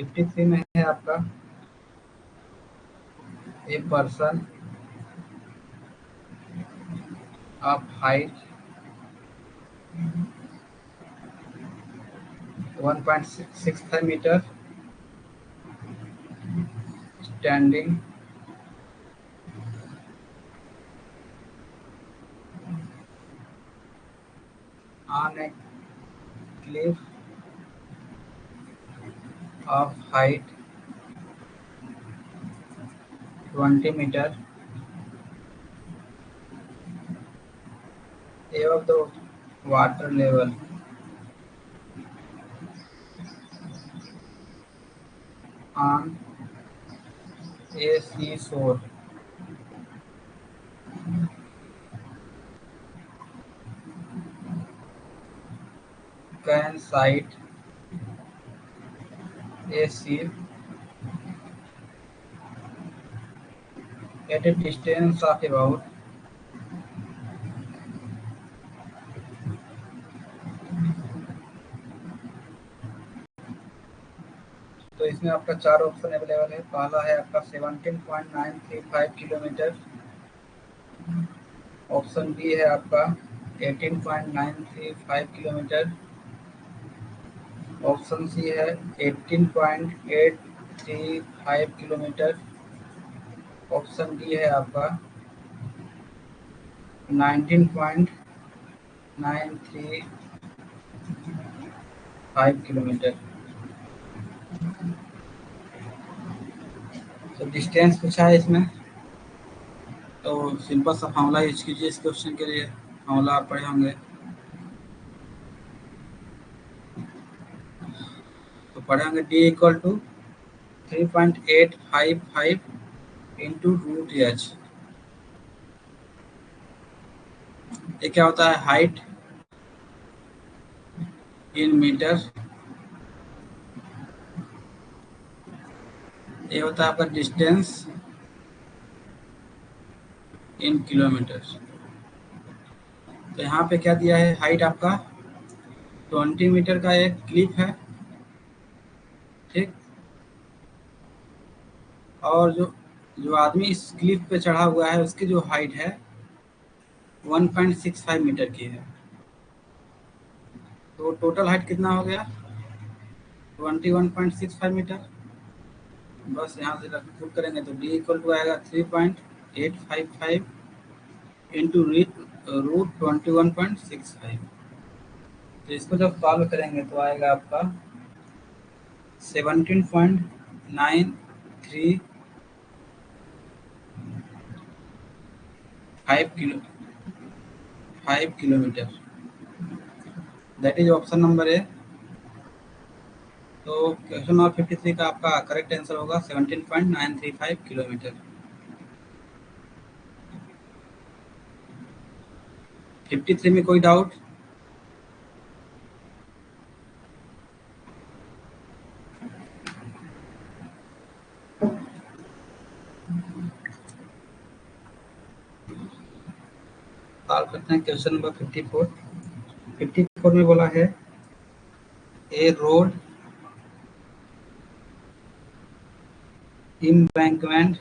53 में है आपका a person of height 1.65 metre standing on a cliff of height 20 meter above the water level on a seashore. Can sight a ship at a distance of about तो इसमें आपका 4 option available है। पहला है आपका 17.935 किलोमीटर, ऑप्शन बी है आपका 18.935 kilometre, option C है 18.835 किलोमीटर, ऑप्शन डी है आपका 19.935 किलोमीटर। तो डिस्टेंस पूछा है इसमें, तो सिंपल सा फॉर्मूला यूज कीजिए इस क्वेश्चन के लिए। फॉर्मूला आप पढ़े होंगे, तो पढ़े होंगे D equal to 3.855 into root H. ये क्या होता है, हाइट इन मीटर, ये होता है आपका डिस्टेंस इन किलोमीटर। तो यहाँ पे क्या दिया है, हाइट आपका 20 मीटर का एक क्लिप है, ठीक, और जो जो आदमी इस क्लिप पे चढ़ा हुआ है उसकी जो हाइट है 1.65 मीटर की है। तो टोटल हाइट कितना हो गया, 21.65 मीटर। बस यहाँ से पुट करेंगे तो डी इक्वल टू आएगा 3.855 इंटू रूट 21.65। तो इसको जब सॉल्व करेंगे तो आएगा आपका 17.935 kilometre, that is option number A. तो क्वेश्चन नंबर 53 का आपका करेक्ट आंसर होगा 17.935 किलोमीटर। 53 में कोई डाउट? सॉल्व करते हैं क्वेश्चन नंबर 54। 54 में बोला है ए road embankment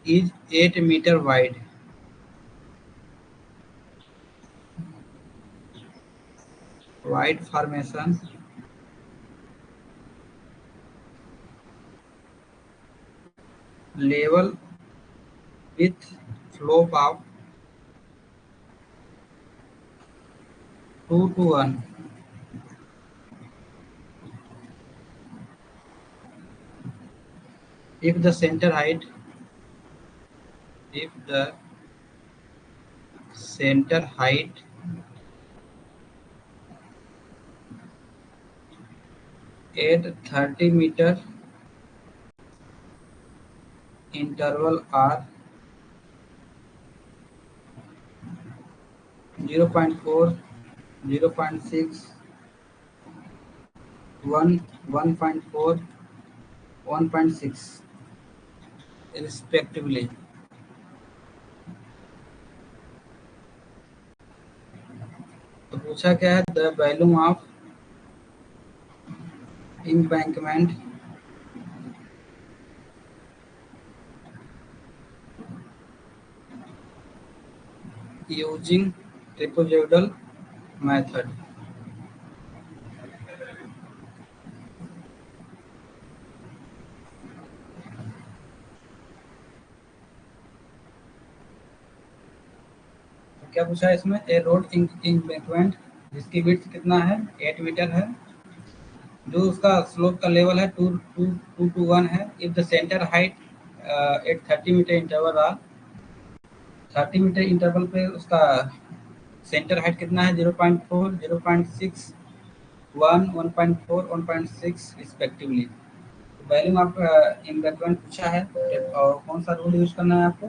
is 8 meter wide. Wide formation level with slope of 2:1. If the center height 8 30 meter interval are 0.4, 0.6, 1.4, 1.6 respectively. तो पूछा क्या है, the volume of embankment using trapezoidal method। तो क्या पूछा है इसमें, ए रोड embankment जिसकी विड्थ कितना है 8 मीटर है, जो उसका स्लोप का लेवल है 2 to 1 है, if the centre height at 30 metre interval are, 30 metre interval पे उसका सेंटर हाइट कितना है 0.4, 0.6, 1, 1.4, 1.6 रिस्पेक्टिवली। वॉल्यूम ऑफ इम्बैकमेंट पूछा है, और कौन सा रूल यूज करना है आपको,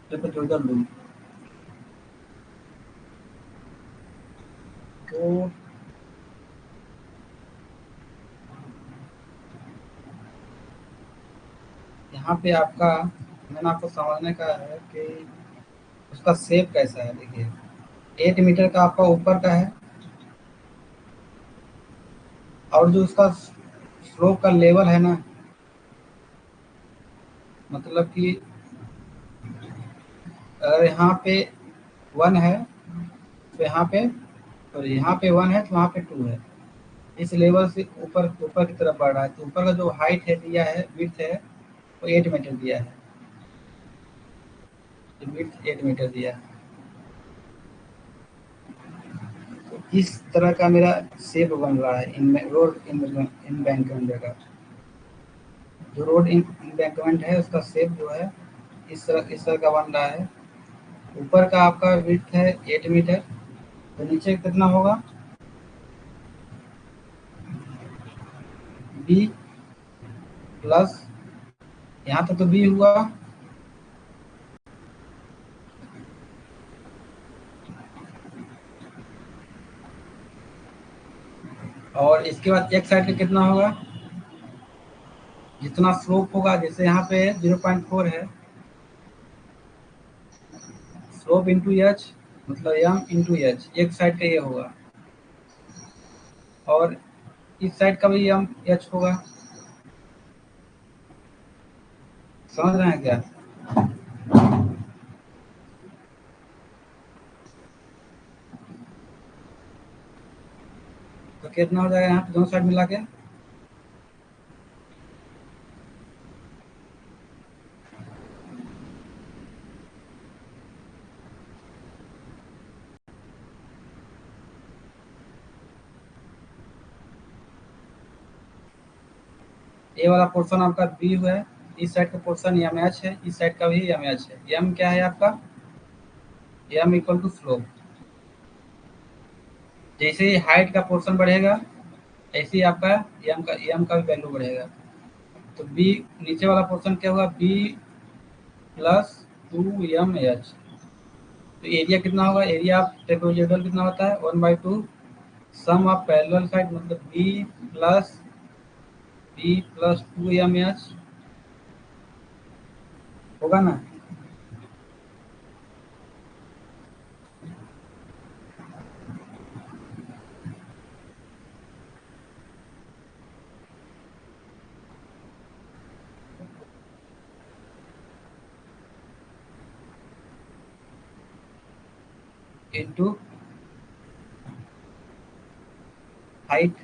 ट्रेपेजोइडल रूल। तो यहाँ पे आपका मैंने आपको समझने का है कि उसका शेप कैसा है। देखिए 8 मीटर का आपका ऊपर का है, और जो उसका स्लोप का लेवल है ना, मतलब कि अगर यहाँ पे 1 है तो यहाँ पे, और यहाँ पे 1 है तो वहाँ पे 2 है, इस लेवल से ऊपर ऊपर की तरफ बढ़ रहा है, तो ऊपर का जो हाइट है दिया है, विड्थ है, वो 8 मीटर दिया है, तो विड्थ 8 मीटर दिया है। तो इस तरह का मेरा शेप बन रहा है इन रोड इम्बैंकमेंट का। जो रोड इम्बैंकमेंट है उसका शेप जो है इस तरह का बन रहा है। ऊपर का आपका विड्थ है 8 मीटर, तो नीचे कितना होगा, बी प्लस, यहाँ तक तो बी हुआ, और इसके बाद एक साइड का कितना होगा, जितना स्लोप होगा, जैसे यहाँ पे 0.4 है, स्लोप इंटू एच, मतलब एम इंटू एच, एक साइड का ये होगा, और इस साइड का भी एम एच होगा। समझ रहे हैं क्या। तो कितना हो जाएगा यहाँ पे दोनों साइड मिला के, ए वाला पोर्शन आपका बी है, इस साइड का पोर्शन एम एच है, इस साइड का भी एम एच है। एम क्या है आपका, एम इक्वल टू स्लोप। जैसे ही हाइट का पोर्शन बढ़ेगा, ऐसे ही आपका एम का भी वैल्यू बढ़ेगा। तो बी नीचे वाला पोर्शन क्या होगा, बी प्लस 2 एम एच। तो एरिया कितना होगा, एरिया ऑफ ट्रेपेजोइडल कितना होता है 1/2 सम ऑफ पैरेलल साइड, मतलब बी प्लस 2 एम एच होगा ना। इंटू हाइट,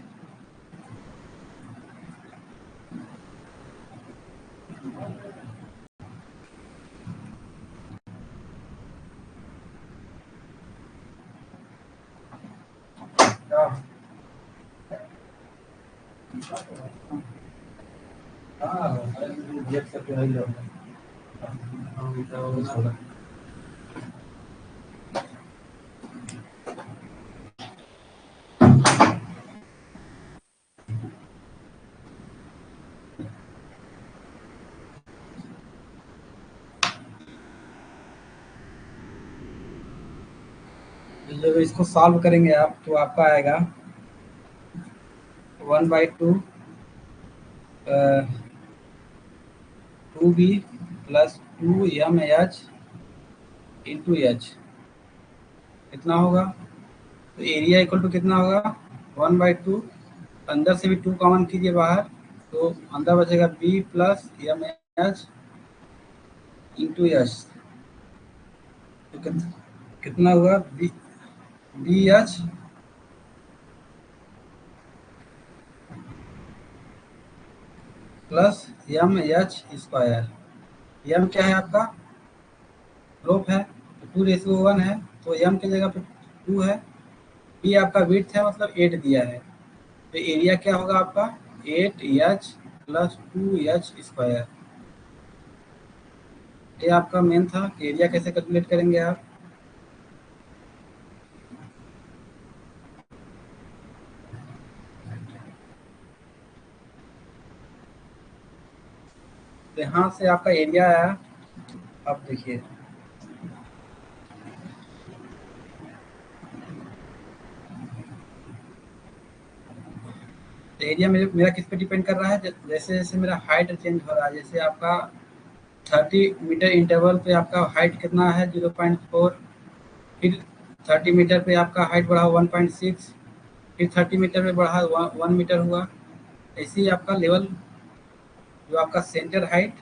जब इसको सॉल्व करेंगे आप तो आपका आएगा 1/2 2b plus 2 M H into H, कितना होगा तो एरिया इक्वल टू कितना होगा 1/2, अंदर से भी 2 कॉमन कीजिए बाहर, तो अंदर बचेगा B plus M H into H, तो कितना हुआ B H plus M H square. M क्या है आपका स्लोप है, 2:1 है, तो एम की जगह पे 2 है। बी आपका विड्थ है, मतलब 8 दिया है, तो एरिया क्या होगा आपका 8h प्लस 2h स्क्वायर। ये आपका मेन था कि एरिया कैसे कैलकुलेट करेंगे आप। तो यहाँ से आपका एरिया आया, अब देखिए एरिया मेरा किस पे डिपेंड कर रहा है, जैसे जैसे मेरा हाइट चेंज हो रहा है, जैसे आपका 30 मीटर इंटरवल पे आपका हाइट कितना है 0.4, फिर 30 मीटर पे आपका हाइट बढ़ा 1.6, फिर 30 मीटर पे बढ़ा 1 मीटर हुआ। ऐसे ही आपका लेवल जो आपका सेंटर हाइट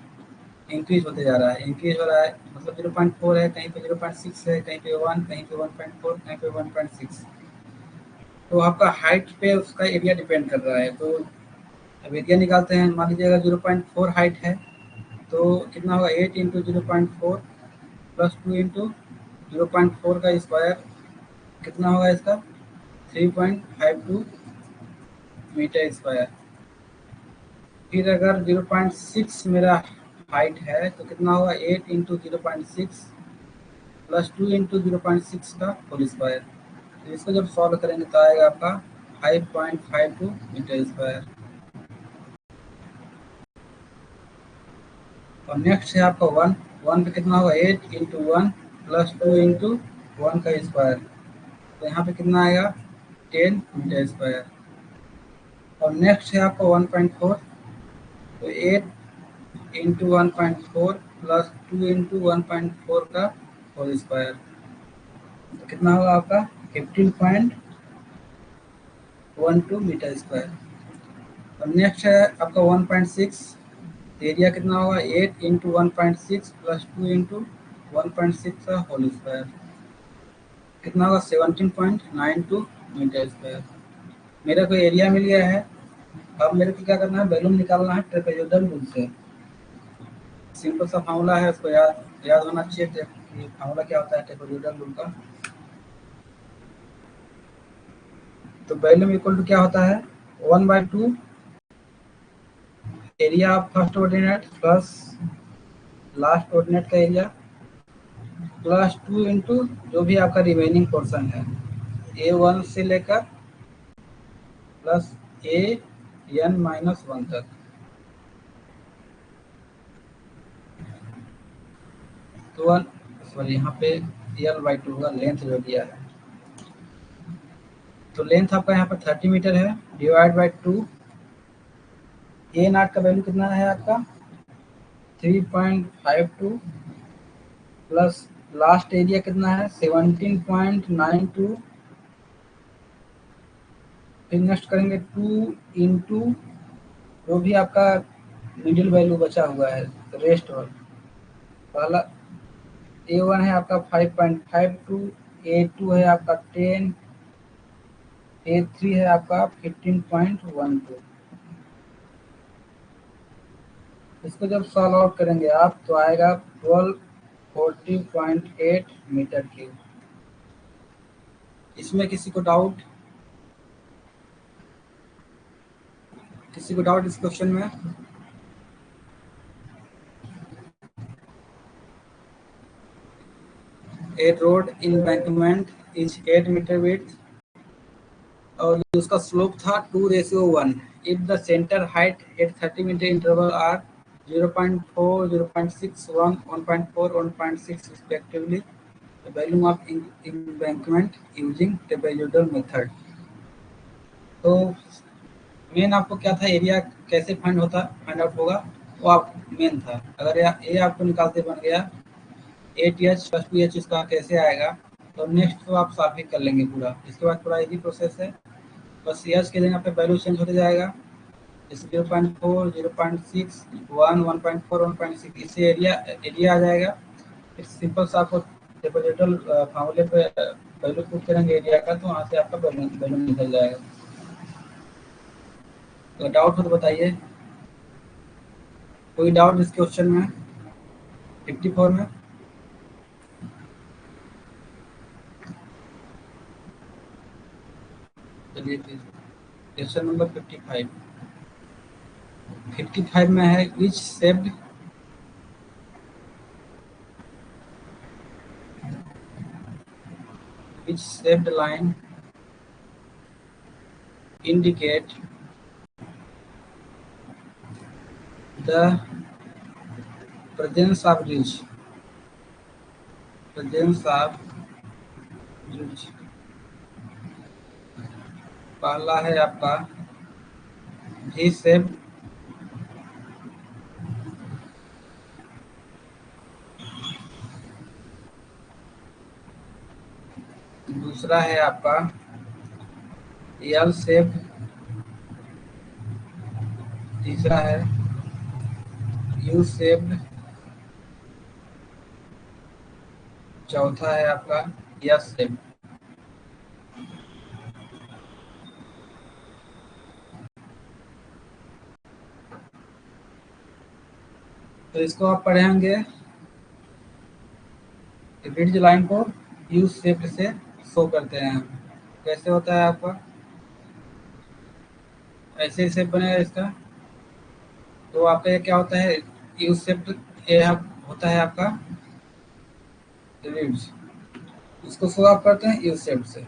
इंक्रीज होते जा रहा है, इंक्रीज हो रहा है, मतलब 0.4 है, कहीं पे 0.6 है, कहीं पे 1, कहीं पे 1.4, कहीं पे 1.6। तो आपका हाइट पे उसका एरिया डिपेंड कर रहा है। तो अब एरिया निकालते हैं, मान लीजिए अगर 0.4 हाइट है तो कितना होगा 8 इंटू 0.4 प्लस 2 इंटू 0.4 का स्क्वायर, कितना होगा इसका 3.52 मीटर स्क्वायर। फिर अगर 0.6 मेरा हाइट है तो कितना होगा 8 इंटू 0.6 प्लस 2 इंटू 0.6 का होल स्क्वायर। तो इसको जब सॉल्व करेंगे तो आएगा आपका 5.52 मीटर स्क्वायर। और नेक्स्ट है आपका 1, 1 पे कितना होगा 8 इंटू 1 प्लस 2 इंटू 1 का स्क्वायर, तो यहाँ पे कितना आएगा 10 मीटर स्क्वायर। और नेक्स्ट है आपका 1.4, तो 8 इंटू 1.4 प्लस 2 इंटू 1.4 का होल स्क्वायर, तो कितना होगा आपका 15.12 मीटर स्क्वायर। और नेक्स्ट है आपका 1.6, एरिया कितना होगा 8 इंटू 1.6 प्लस 2 इंटू 1.6 का होल स्क्वायर, कितना होगा 17.92 मीटर स्क्वायर। मेरे को एरिया मिल गया है। अब मेरे को क्या करना है, वैल्यूम निकालना है ट्रेपेजोइडल रूल से। सिंपल सा फार्मूला है, उसको याद याद होना चाहिए कि फार्मूला क्या होता है ट्रेपेजोइडल रूल का। तो वैल्यूम इक्वल टू क्या होता है 1/2 area of first ordinate plus last ordinate का एरिया प्लस 2 इंटू जो भी आपका रिमेनिंग पोर्शन है A1 से लेकर प्लस AN-1 तक। तो सॉरी यहाँ पे L/2 का लेंथ जो दिया है, तो लेंथ आपका यहाँ पर 30 मीटर है, डिवाइड बाई 2। ए नॉट का वैल्यू कितना है आपका 3.52 प्लस लास्ट एरिया कितना है 17.92, फिर नेक्स्ट करेंगे 2 इंटू जो भी आपका मिडिल वैल्यू बचा हुआ है रेस्ट वाला। पहला A1 है आपका 5.52, A2 है आपका 10, A3 है आपका 15.12। इसको जब सॉल्व आउट करेंगे आप तो आएगा 1240.8 मीटर क्यूब। इसमें किसी को डाउट इस क्वेश्चन में? A road embankment is 8 metre width और उसका स्लोप था 2:1। If the centre height at 30 metre interval are 0.4, 0.61, 1.4, 1.6 respectively, the volume of embankment using trapezoidal method। तो मेन आपको क्या था, एरिया कैसे फाइंड आउट होगा, वो आप मेन था। अगर ए आपको निकालते बन गया 8h प्लस 2h इसका कैसे आएगा, तो नेक्स्ट तो आप साफ ही कर लेंगे पूरा। इसके बाद पूरा इजी प्रोसेस है, बस ईयर्स के जगह पे वैल्यू चेंज होते जाएगा। जैसे 0.4, 0.6, 1, 1.4, 1.6, इससे एरिया एरिया आ जाएगा। फिर सिंपल सा आपको डिपोजिटल फार्मूले पे वैल्यू पुट करेंगे एरिया का, तो वहाँ से आपका वैल्यू वैल्यू निकल जाएगा। तो डाउट हो तो बताइए, कोई डाउट इस क्वेश्चन में 54 में? चलिए फिर क्वेश्चन नंबर 55। 55 में है which shaped line indicate the presence of ridge। पहला है आपका V शेप, दूसरा है आपका L शेप, तीसरा है U शेप, चौथा है आपका S शेप। तो इसको आप पढ़ेंगे, रिड्ज लाइन को यू शेप से शो करते हैं। कैसे होता है आपका, ऐसे शेप बनेगा इसका। तो आपका ये क्या होता है, यू शेप, ये होता है आपका रिड्ज, इसको शो आप करते हैं यू शेप से।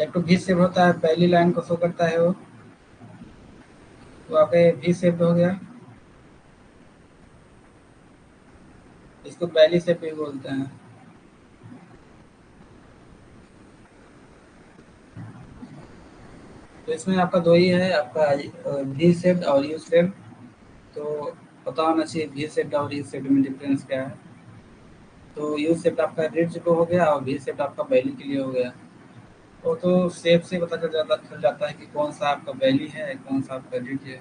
एक तो वी शेप होता है, पहली लाइन को शो करता है वो, तो आपका ये वी शेप हो गया, इसको पहली शेप भी बोलते हैं। तो इसमें आपका दो ही है, आपका वी शेप और यू शेप। तो पता होना चाहिए वी शेप और यू शेप में डिफरेंस क्या है। तो यू शेप आपका रिड्ज को हो गया और वी शेप आपका बैली के लिए हो गया। वो तो शेप से पता चल जाता है कि कौन सा आपका बैली है, कौन सा आपका रिड्ज है।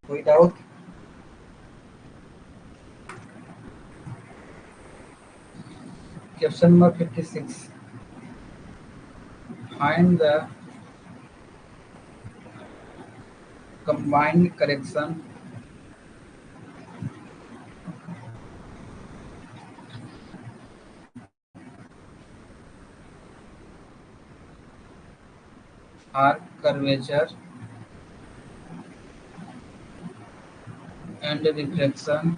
कोई doubt? Question number 56, find the combined correction arc curvature and reflection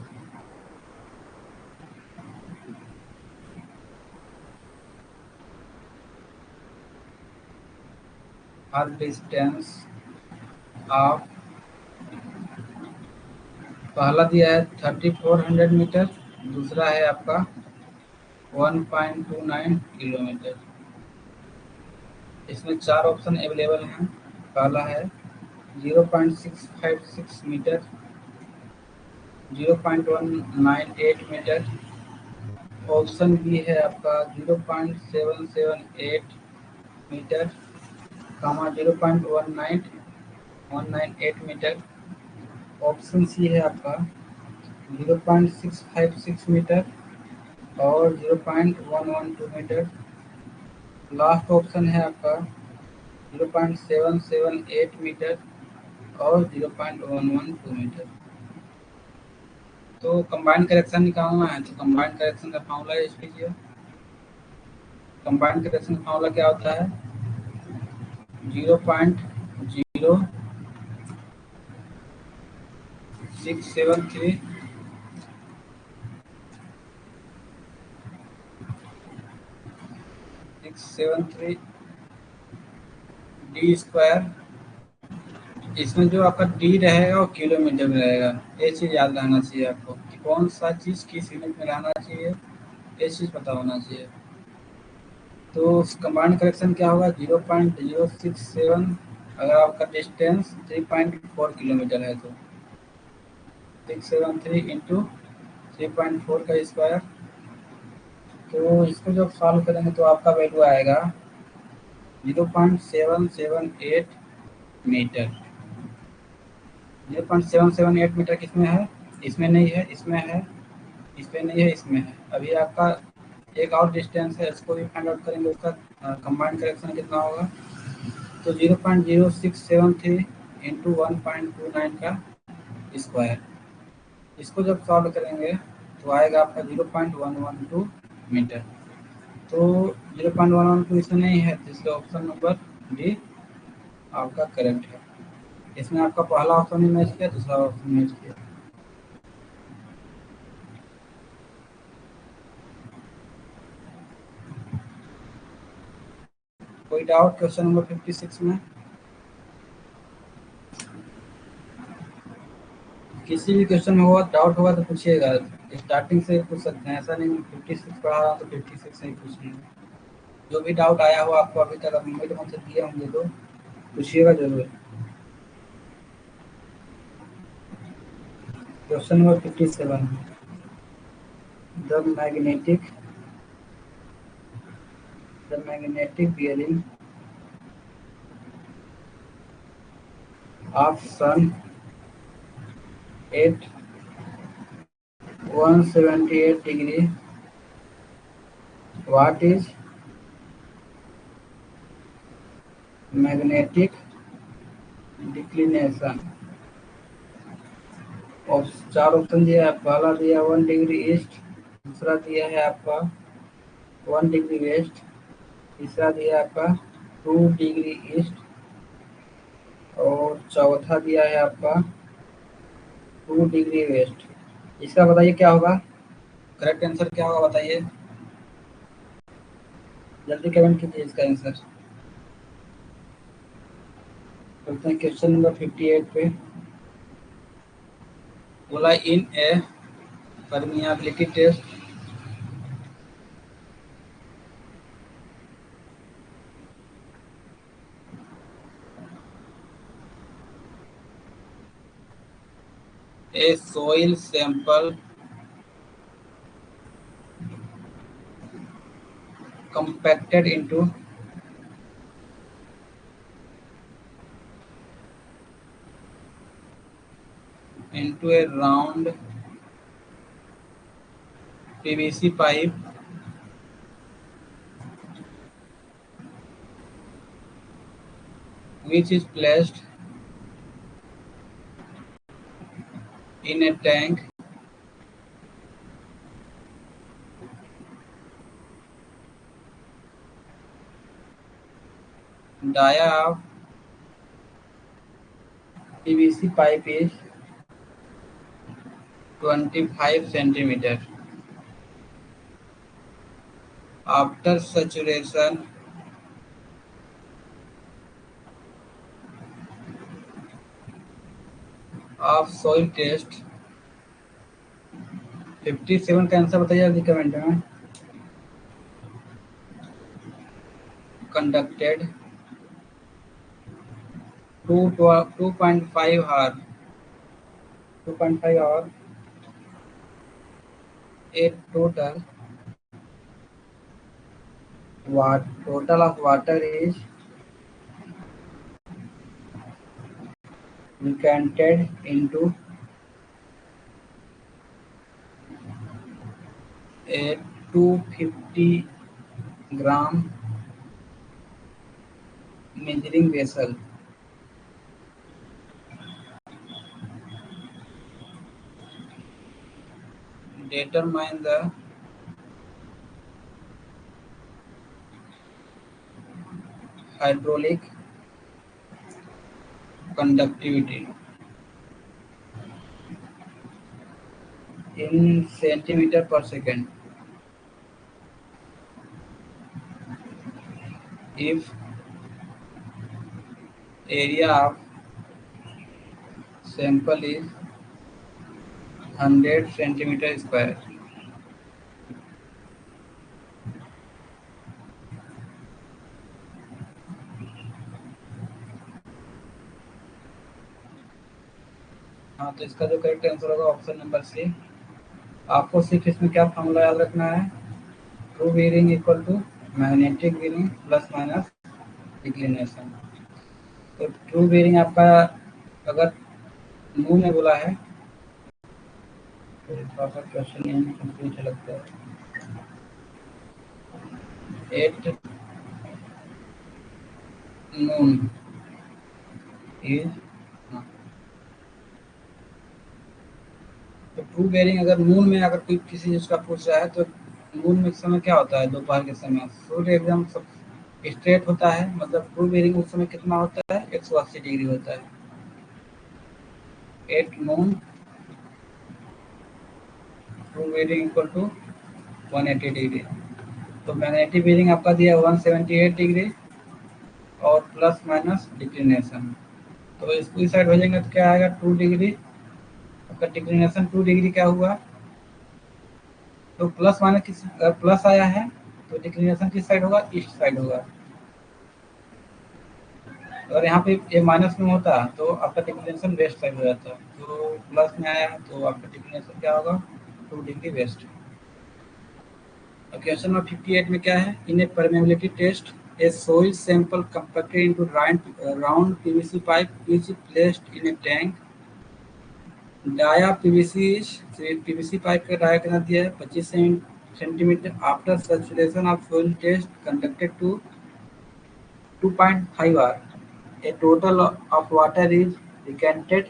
are distance of, पहला दिया है 3400 मीटर, दूसरा है आपका 1.29 किलोमीटर। इसमें चार ऑप्शन अवेलेबल हैं। पहला है 0.656 मीटर, 0.198 मीटर, ऑप्शन बी है आपका 0.778 मीटर, 0.198 मीटर, ऑप्शन सी है आपका 0.656 मीटर और 0.112 मीटर, लास्ट ऑप्शन है आपका 0.778 मीटर और 0.112 मीटर। तो कंबाइंड करेक्शन निकालना है, तो कंबाइंड करेक्शन का फॉर्मूला यूज कीजिए। कंबाइंड करेक्शन का फॉर्मूला क्या होता है, 0.0673 673 डी स्क्वायर। इसमें जो आपका डी रहेगा वो किलोमीटर में रहेगा। ये चीज़ याद रहना चाहिए आपको कि कौन सा चीज़ किस यूनिट में रहना चाहिए, ये चीज़ पता होना चाहिए। तो कंबाइंड करेक्शन क्या होगा, 0.067 अगर आपका डिस्टेंस 3.4 किलोमीटर है तो 673 इंटू 3.4 का स्क्वायर, तो इसको जब सॉल्व करेंगे तो आपका वैल्यू आएगा 0.778 मीटर। 0.778 मीटर किसमें है? इसमें नहीं है, इसमें है, इसमें नहीं है, इसमें है। अभी आपका एक और डिस्टेंस है, इसको भी फाइंड आउट करेंगे, उसका कंबाइंड करेक्शन कितना होगा। तो 0.0673 इंटू 1.29 का स्क्वायर, इसको जब सॉल्व करेंगे तो आएगा आपका 0.112 मीटर। तो 0.112 इसमें नहीं है, तो इसलिए ऑप्शन नंबर डी आपका करेक्ट है। इसमें आपका पहला ऑप्शन ही मैच किया, दूसरा ऑप्शन मैच किया। कोई डाउट क्वेश्चन नंबर 56 में? किसी भी क्वेश्चन में होगा डाउट होगा तो पूछिएगा, स्टार्टिंग से पूछ सकते हैं, ऐसा नहीं 56 पढ़ा रहा तो 56 से ही पूछेंगे। जो भी डाउट आया हो आपको अभी तक, अभी मेरे मन से दिए होंगे तो पूछिएगा जरूर। Question number 57, the magnetic bearing of sun at 178 degree, what is magnetic declination? और चार ऑप्शन दिया है, पहला दिया 1 डिग्री ईस्ट, दूसरा दिया है आपका 1 डिग्री वेस्ट, तीसरा दिया है आपका 2 डिग्री ईस्ट, और चौथा दिया है आपका 2 डिग्री वेस्ट। इसका बताइए क्या होगा, करेक्ट आंसर क्या होगा बताइए, जल्दी कमेंट कीजिए इसका आंसर। चलते हैं क्वेश्चन नंबर 58 पे। बोला in a permeability test a soil sample compacted into a round PVC pipe which is placed in a tank dia of PVC pipe is 25 centimeter. After saturation of soil test 57 का answer बताइए अभी comment में। Conducted 2.5 hour 2.5 hour a total of water is decanted into a 250 gram measuring vessel. Determine the hydraulic conductivity in centimeter per second. If area of sample is 100 centimeter square. हाँ, तो इसका जो correct answer होगा option number C. आपको सिर्फ इसमें क्या formula याद रखना है, true bearing equal to magnetic bearing plus minus declination. तो ट्रू बीयरिंग आपका अगर मूव में बोला है तो थोड़ा सा क्वेश्चन इनकम्प्लीट लगता है। 8 नून इज, तो ट्रू बेयरिंग अगर मून में अगर कोई किसी चीज का पूछ रहा है तो मून में इस समय क्या होता है, दोपहर के समय सूर्य एकदम सब स्ट्रेट होता है, मतलब ट्रू बेयरिंग उस समय कितना होता है, 180 डिग्री होता है। 8 noon true bearing equal to 180 degree. तो मैग्नेटिक बेयरिंग आपका दिया 178 डिग्री और प्लस माइनस डिक्लिनेशन। तो इसको इस साइड भेजेंगे तो क्या आएगा, 2 डिग्री। आपका डिक्लिनेशन 2 डिग्री क्या हुआ, तो प्लस माइनस किस, अगर प्लस आया है तो डिक्लिनेशन किस साइड होगा, ईस्ट साइड होगा। अगर यहाँ पे ये माइनस में होता तो आपका डिक्लिनेशन वेस्ट साइड हो जाता, तो प्लस में आया तो आपका डिक्लिनेशन क्या होगा, 2 डिग्री वेस्ट। अब क्वेश्चन नंबर 58 में क्या है, in a permeability test a soil sample compacted into round PVC pipe is placed in a tank. Dia PVC pipe का डाया कितना दिया है, 25 centimetre. After saturation of soil test conducted to 2.5 hour, a total of water is decanted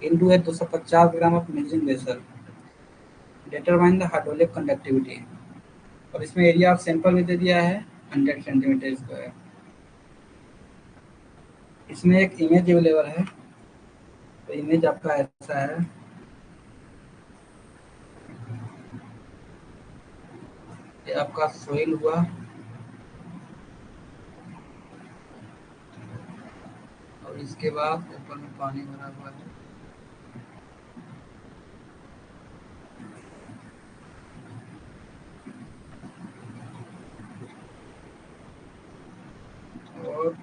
into a 250 gram of measuring vessel. Determine the hydraulic conductivity. और इसमें area of sample में दे दिया है 100 centimetre square. इसमें एक इमेज अवेलेबल है, तो image आपका ऐसा है, ये आपका सोइल हुआ, और इसके बाद ऊपर में पानी भरा हुआ है। और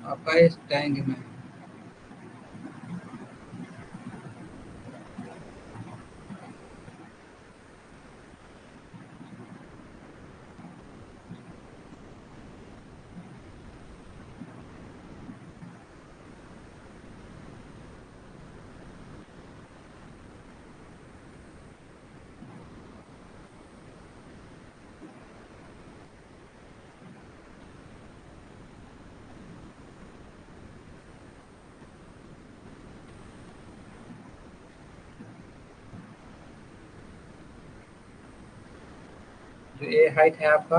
आपका इस टैंक में जो ये हाइट है आपका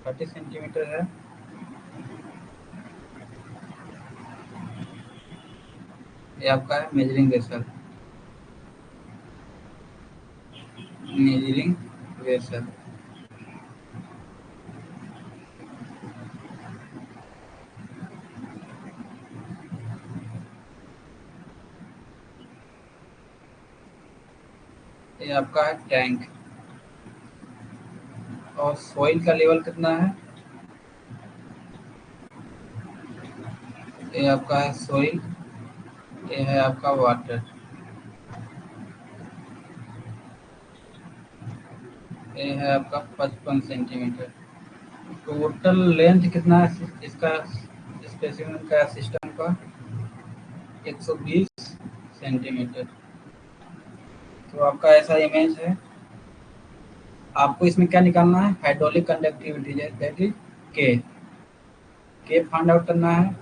30 सेंटीमीटर है। ये आपका है मेजरिंग वेसल, मेजरिंग वेसल। ये आपका है टैंक। और सॉइल का लेवल कितना है, ये आपका है सॉइल, ये है आपका वाटर, ये है आपका 55 सेंटीमीटर। टोटल लेंथ कितना है इसका, स्पेसिमेन का सिस्टम का, 120 सेंटीमीटर। तो आपका ऐसा इमेज है। आपको इसमें क्या निकालना है, हाइड्रोलिक कंडक्टिविटी, दैट इज के के फाइंड आउट करना है।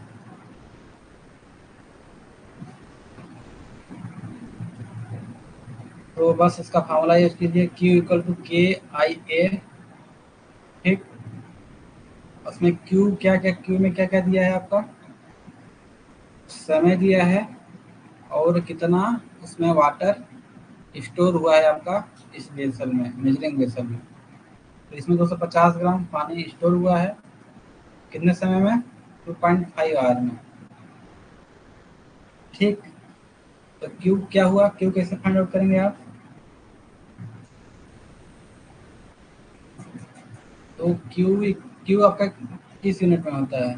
तो बस इसका फार्मूला यूज कीजिए, Q इक्वल टू के आई ए। ठीक, उसमें Q क्या क्या, Q में क्या क्या दिया है आपका, समय दिया है और कितना उसमें वाटर स्टोर हुआ है आपका इस वेसल में, मेजरिंग वेसल में। तो इसमें 250 ग्राम पानी स्टोर हुआ है, कितने समय में, 2.5 आवर में। ठीक, तो क्यू क्या हुआ, क्यू कैसे फाइंड आउट करेंगे आप, तो क्यू क्यू आपका किस यूनिट में होता है,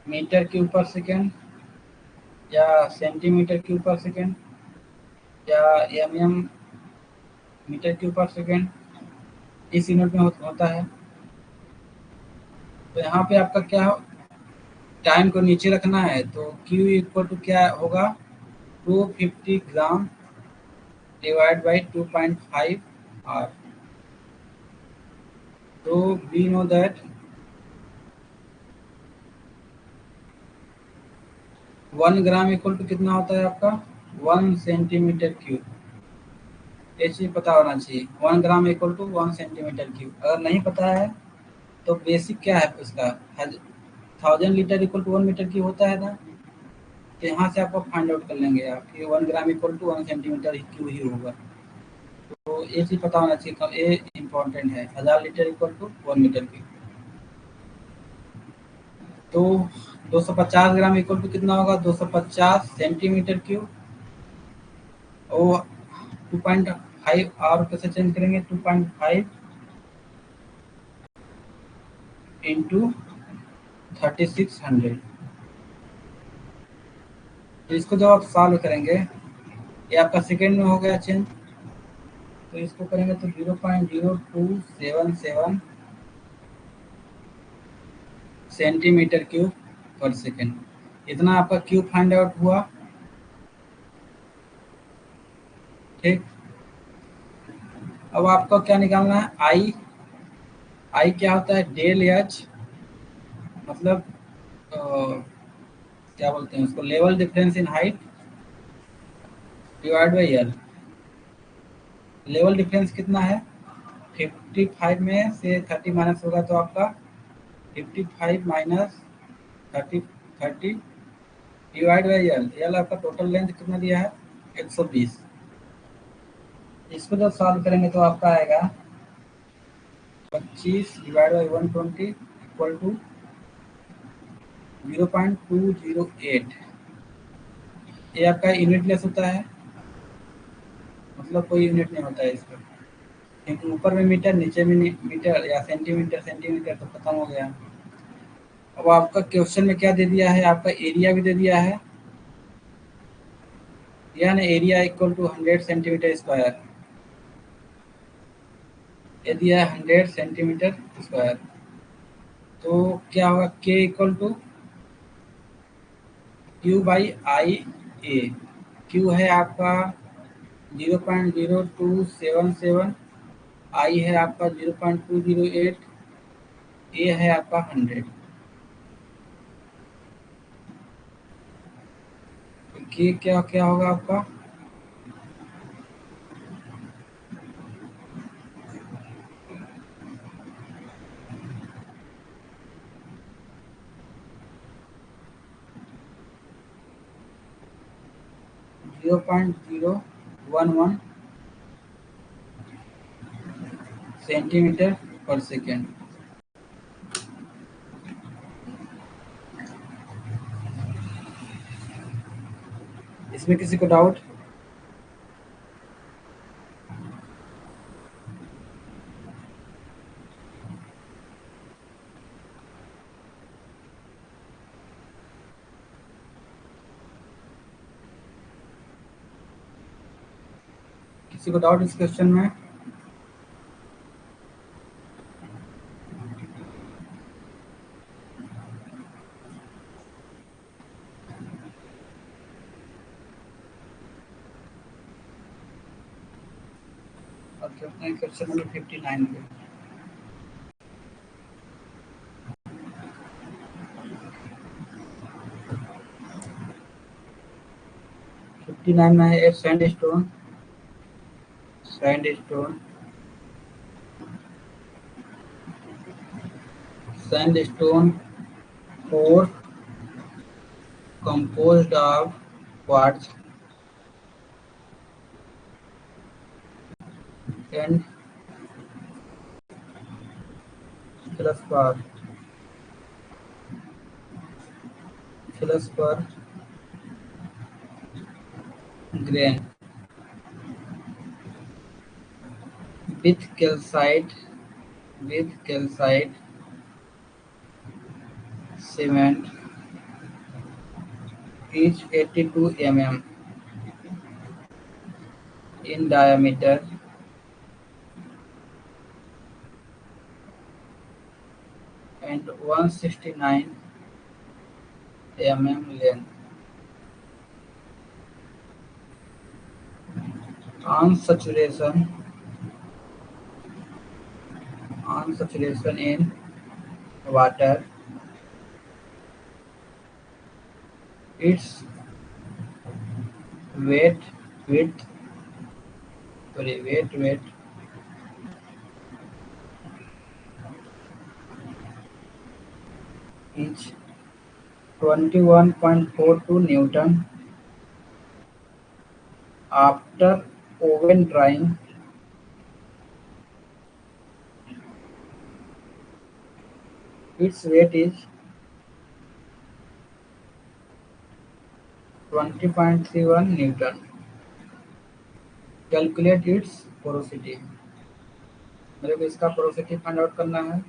मीटर क्यूब पर सेकेंड। या सेंटीमीटर क्यूब पर सेकेंड या एम मीटर क्यूब पर सेकेंड, इस यूनिट में होता है। तो यहाँ पे आपका क्या हो, टाइम को नीचे रखना है, तो Q इक्वल टू क्या होगा, 250 ग्राम डिवाइड बाई 2.5 R। तो we know that 1 gram equal to कितना होता है आपका, 1 सेंटीमीटर क्यूब। ये चीज पता होना चाहिए, 1 gram equal to 1 centimetre cube. अगर नहीं पता है तो बेसिक क्या है उसका, 1000 litre equal to 1 metre cube होता है ना। तो यहाँ से आपको फाइंड आउट कर लेंगे आप कि 1 gram equal to 1 centimetre cube ही होगा। तो ये चीज पता होना चाहिए, ये इम्पोर्टेंट है, 1000 litre equal to 1 metre cube. तो 250 ग्राम इक्वल टू कितना होगा, 250 सेंटीमीटर क्यूब। और 2.5 और कैसे चेंज करेंगे, 2.5 इंटू 3600। तो इसको जब आप सॉल्व करेंगे, ये आपका सेकेंड में हो गया चेंज, तो इसको करेंगे तो 0.0277 सेंटीमीटर क्यूब पर सेकेंड। इतना आपका क्यूब फाइंड आउट हुआ। ठीक, अब आपको क्या निकालना है, आई। आई क्या होता है, डेल एच, मतलब क्या बोलते हैं उसको, level difference in height divide by L. Level difference कितना है, 55 में से 30 माइनस होगा तो आपका 55 minus 30 divide by L. L आपका टोटल लेंथ कितना दिया है, 120। इसको जब सॉल्व करेंगे तो आपका आएगा 25 डिवाइड बाई 120 इक्वल टू 0.208। ये आपका यूनिट लेस होता है, मतलब कोई यूनिट नहीं होता है इसका, क्योंकि ऊपर में मीटर नीचे में मीटर या सेंटीमीटर, सेंटीमीटर तो खत्म हो गया। अब आपका क्वेश्चन में क्या दे दिया है, आपका एरिया भी दे दिया है, यानी area equal to 100 centimetre square. ये दिया है 100 सेंटीमीटर स्क्वायर। तो क्या होगा, K equal to Q by I A. Q है आपका 0.0277, आई है आपका 0.208, ए है आपका 100। के क्या क्या होगा आपका, zero point zero one one centimetre पर सेकेंड। इसमें किसी को डाउट, किसी को डाउट इस क्वेश्चन में? क्वेश्चन नंबर 59 पे 59 में है, sand stone four composed of quartz and feldspar grain with calcite cement is 82 mm in diameter and 169 mm length. On saturation in water, its weight width weight is 21.42 Newton. After oven drying, its weight is 20.31 Newton. Calculate its porosity. मेरे को इसका porosity find out करना है।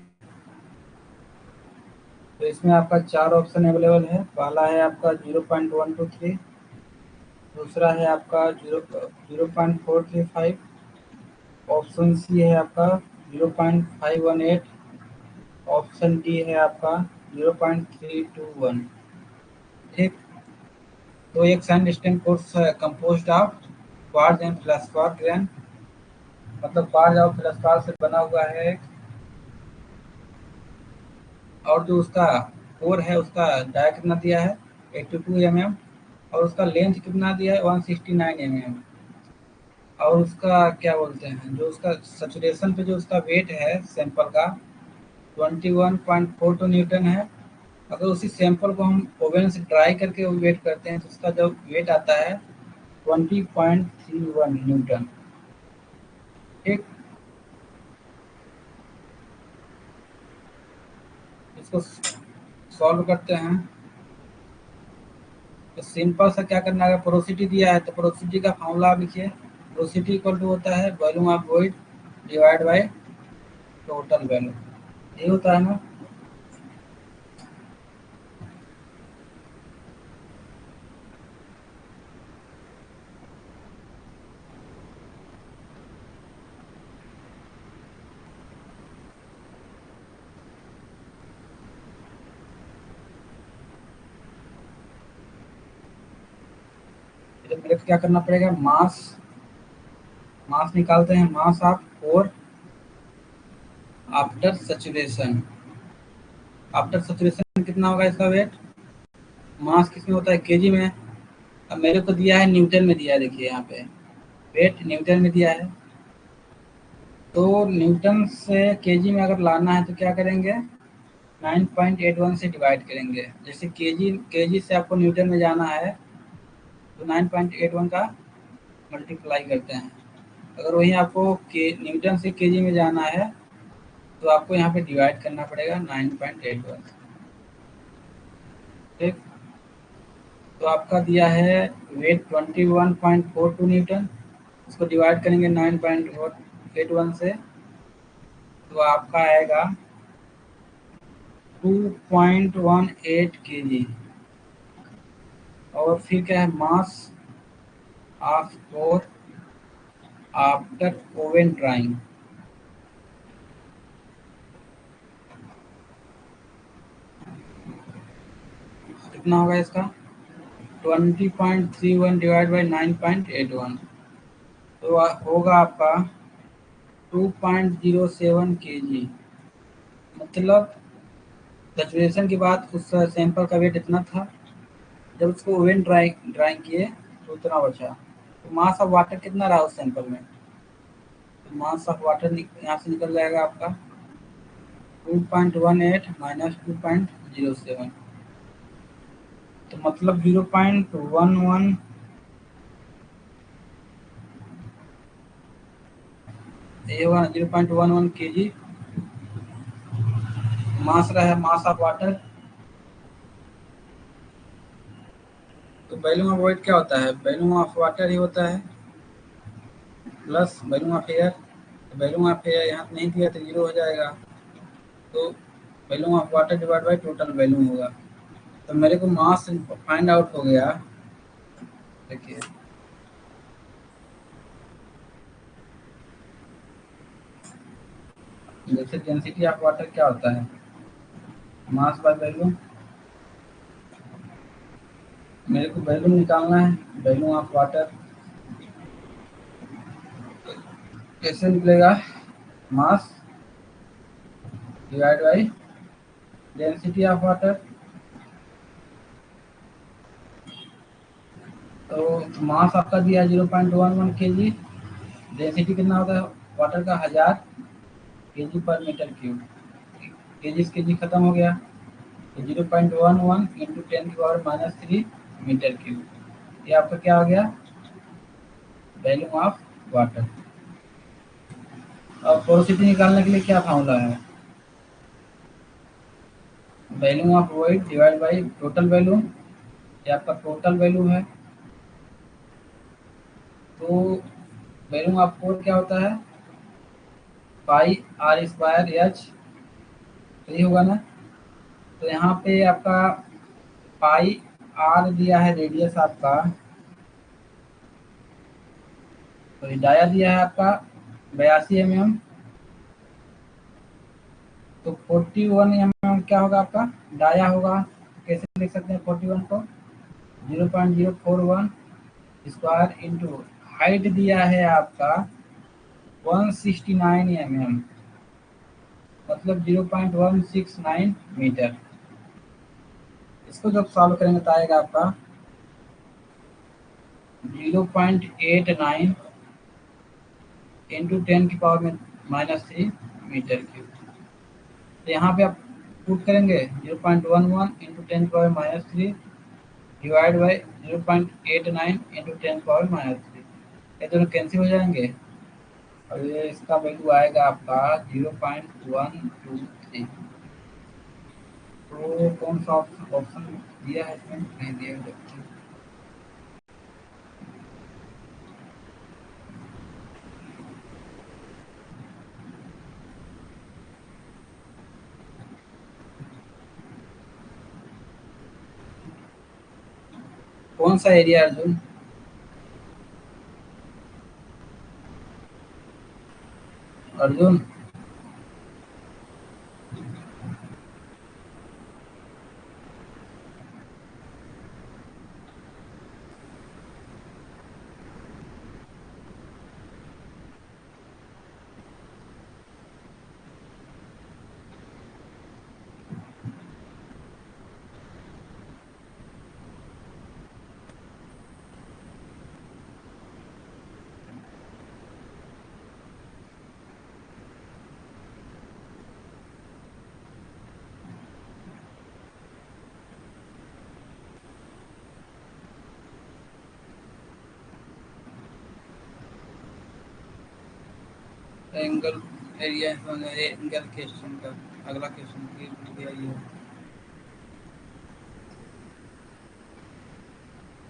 तो इसमें आपका 4 option available है। पहला है आपका 0.123, दूसरा है आपका 0.435, ऑप्शन सी है आपका 0.518, ऑप्शन डी है आपका 0.321। ठीक, तो एक sandstone course composed of quartz and feldspar grain, मतलब क्वार्ट्ज और फेल्डस्पार से बना हुआ है। और जो उसका कोर है उसका डाया कितना दिया है 82 mm, और उसका लेंथ कितना दिया है 169 mm। और उसका क्या बोलते हैं, जो उसका सैचुरेशन पे जो उसका वेट है सैंपल का 21.42 न्यूटन है। अगर उसी सैंपल को हम ओवन से ड्राई करके वेट करते हैं तो उसका जो वेट आता है 20.31 न्यूटन। ठीक, इसको सॉल्व करते हैं। तो सिंपल सा क्या करना है, पोरोसिटी दिया है तो पोरोसिटी का फॉर्मूला आप लिखिए। पोरोसिटी इक्वल टू होता है volume of void divide by total value, ये होता है ना। तो मेरे को क्या करना पड़ेगा, मास निकालते हैं। Mass of core after saturation, after saturation कितना होगा इसका वेट। मास किसमें होता है, केजी में। अब मेरे को दिया है न्यूटन में दिया है, देखिए यहाँ पे वेट न्यूटन में दिया है। तो न्यूटन से केजी में अगर लाना है तो क्या करेंगे, 9.81 से डिवाइड करेंगे। जैसे केजी से आपको न्यूटन में जाना है तो 9.81 का मल्टीप्लाई करते हैं। अगर वहीं आपको न्यूटन से केजी में जाना है तो आपको यहाँ पे डिवाइड करना पड़ेगा 9.81। ठीक, तो आपका दिया है वेट 21.42 न्यूटन, इसको डिवाइड करेंगे 9.81 से तो आपका आएगा 2.18 केजी। और फिर क्या है, mass of core after oven drawing, कितना होगा इसका 20.31 डिवाइड बाई 9.81, तो होगा आपका 2.07 केजी। मतलब सैचुरेशन के बाद उस सैंपल का वेट इतना था, जब उसको ओवन ड्राइंग किए तो उतना बचा। तो मास ऑफ वाटर कितना रहा उस सैंपल में, तो मास ऑफ वाटर यहाँ से निकल जाएगा आपका 2.18 माइनस 2.07, तो मतलब 0.11 ये 0.11 केजी मास रहा है, मास ऑफ वाटर। तो वॉल्यूम ऑफ वॉइड क्या होता है, वॉल्यूम ऑफ वाटर ही होता है plus volume of air. Volume of air यहाँ नहीं दिया तो 0 हो जाएगा, तो volume of water divide by total volume होगा। तो मेरे को मास फाइंड आउट हो गया। देखिए जैसे डेंसिटी ऑफ वाटर क्या होता है, मास बाय वॉल्यूम। मेरे को वॉल्यूम निकालना है, वॉल्यूम ऑफ वाटर कैसे निकलेगा, mass divide by density of water. तो मास आपका दिया 0.11 kg, डेंसिटी कितना होता है वाटर का 1000 kg पर मीटर क्यूब। केजी खत्म हो गया, तो 0.11 इंटू 10⁻³ मीटर क्यूब। ये आपका क्या हो गया, वॉल्यूम ऑफ वाटर। और पोरोसिटी निकालने के लिए क्या फार्मूला है, volume of void divide by total volume. ये आपका टोटल वॉल्यूम है। तो वॉल्यूम ऑफ पोर क्या होता है, पाई आर स्क्वायर एच, सही होगा ना। तो यहाँ पे आपका पाई आर दिया है रेडियस आपका, तो डाया दिया है आपका 82 mm। तो 41 mm क्या होगा आपका, डाया होगा। कैसे लिख सकते हैं 41 को, 0.041 स्क्वायर इंटू हाइट दिया है आपका 169 mm, मतलब 0.169 मीटर। इसको जब सॉल्व करेंगे तो आएगा आपका 0.89 इंटू 10⁻³ मीटर क्यूब। तो यहाँ पे आप पुट करेंगे 0.11 इंटू 10⁻³ डिवाइड बाई 0.89 इंटू 10⁻³। ये दोनों कैंसिल हो जाएंगे और ये इसका वैल्यू आएगा आपका 0.123। तो कौन सा ऑप्शन दिया है इसमें, नहीं दिया है। कौन सा area Arjun, Arjun angle area angle question का अगला क्वेश्चन दिया ये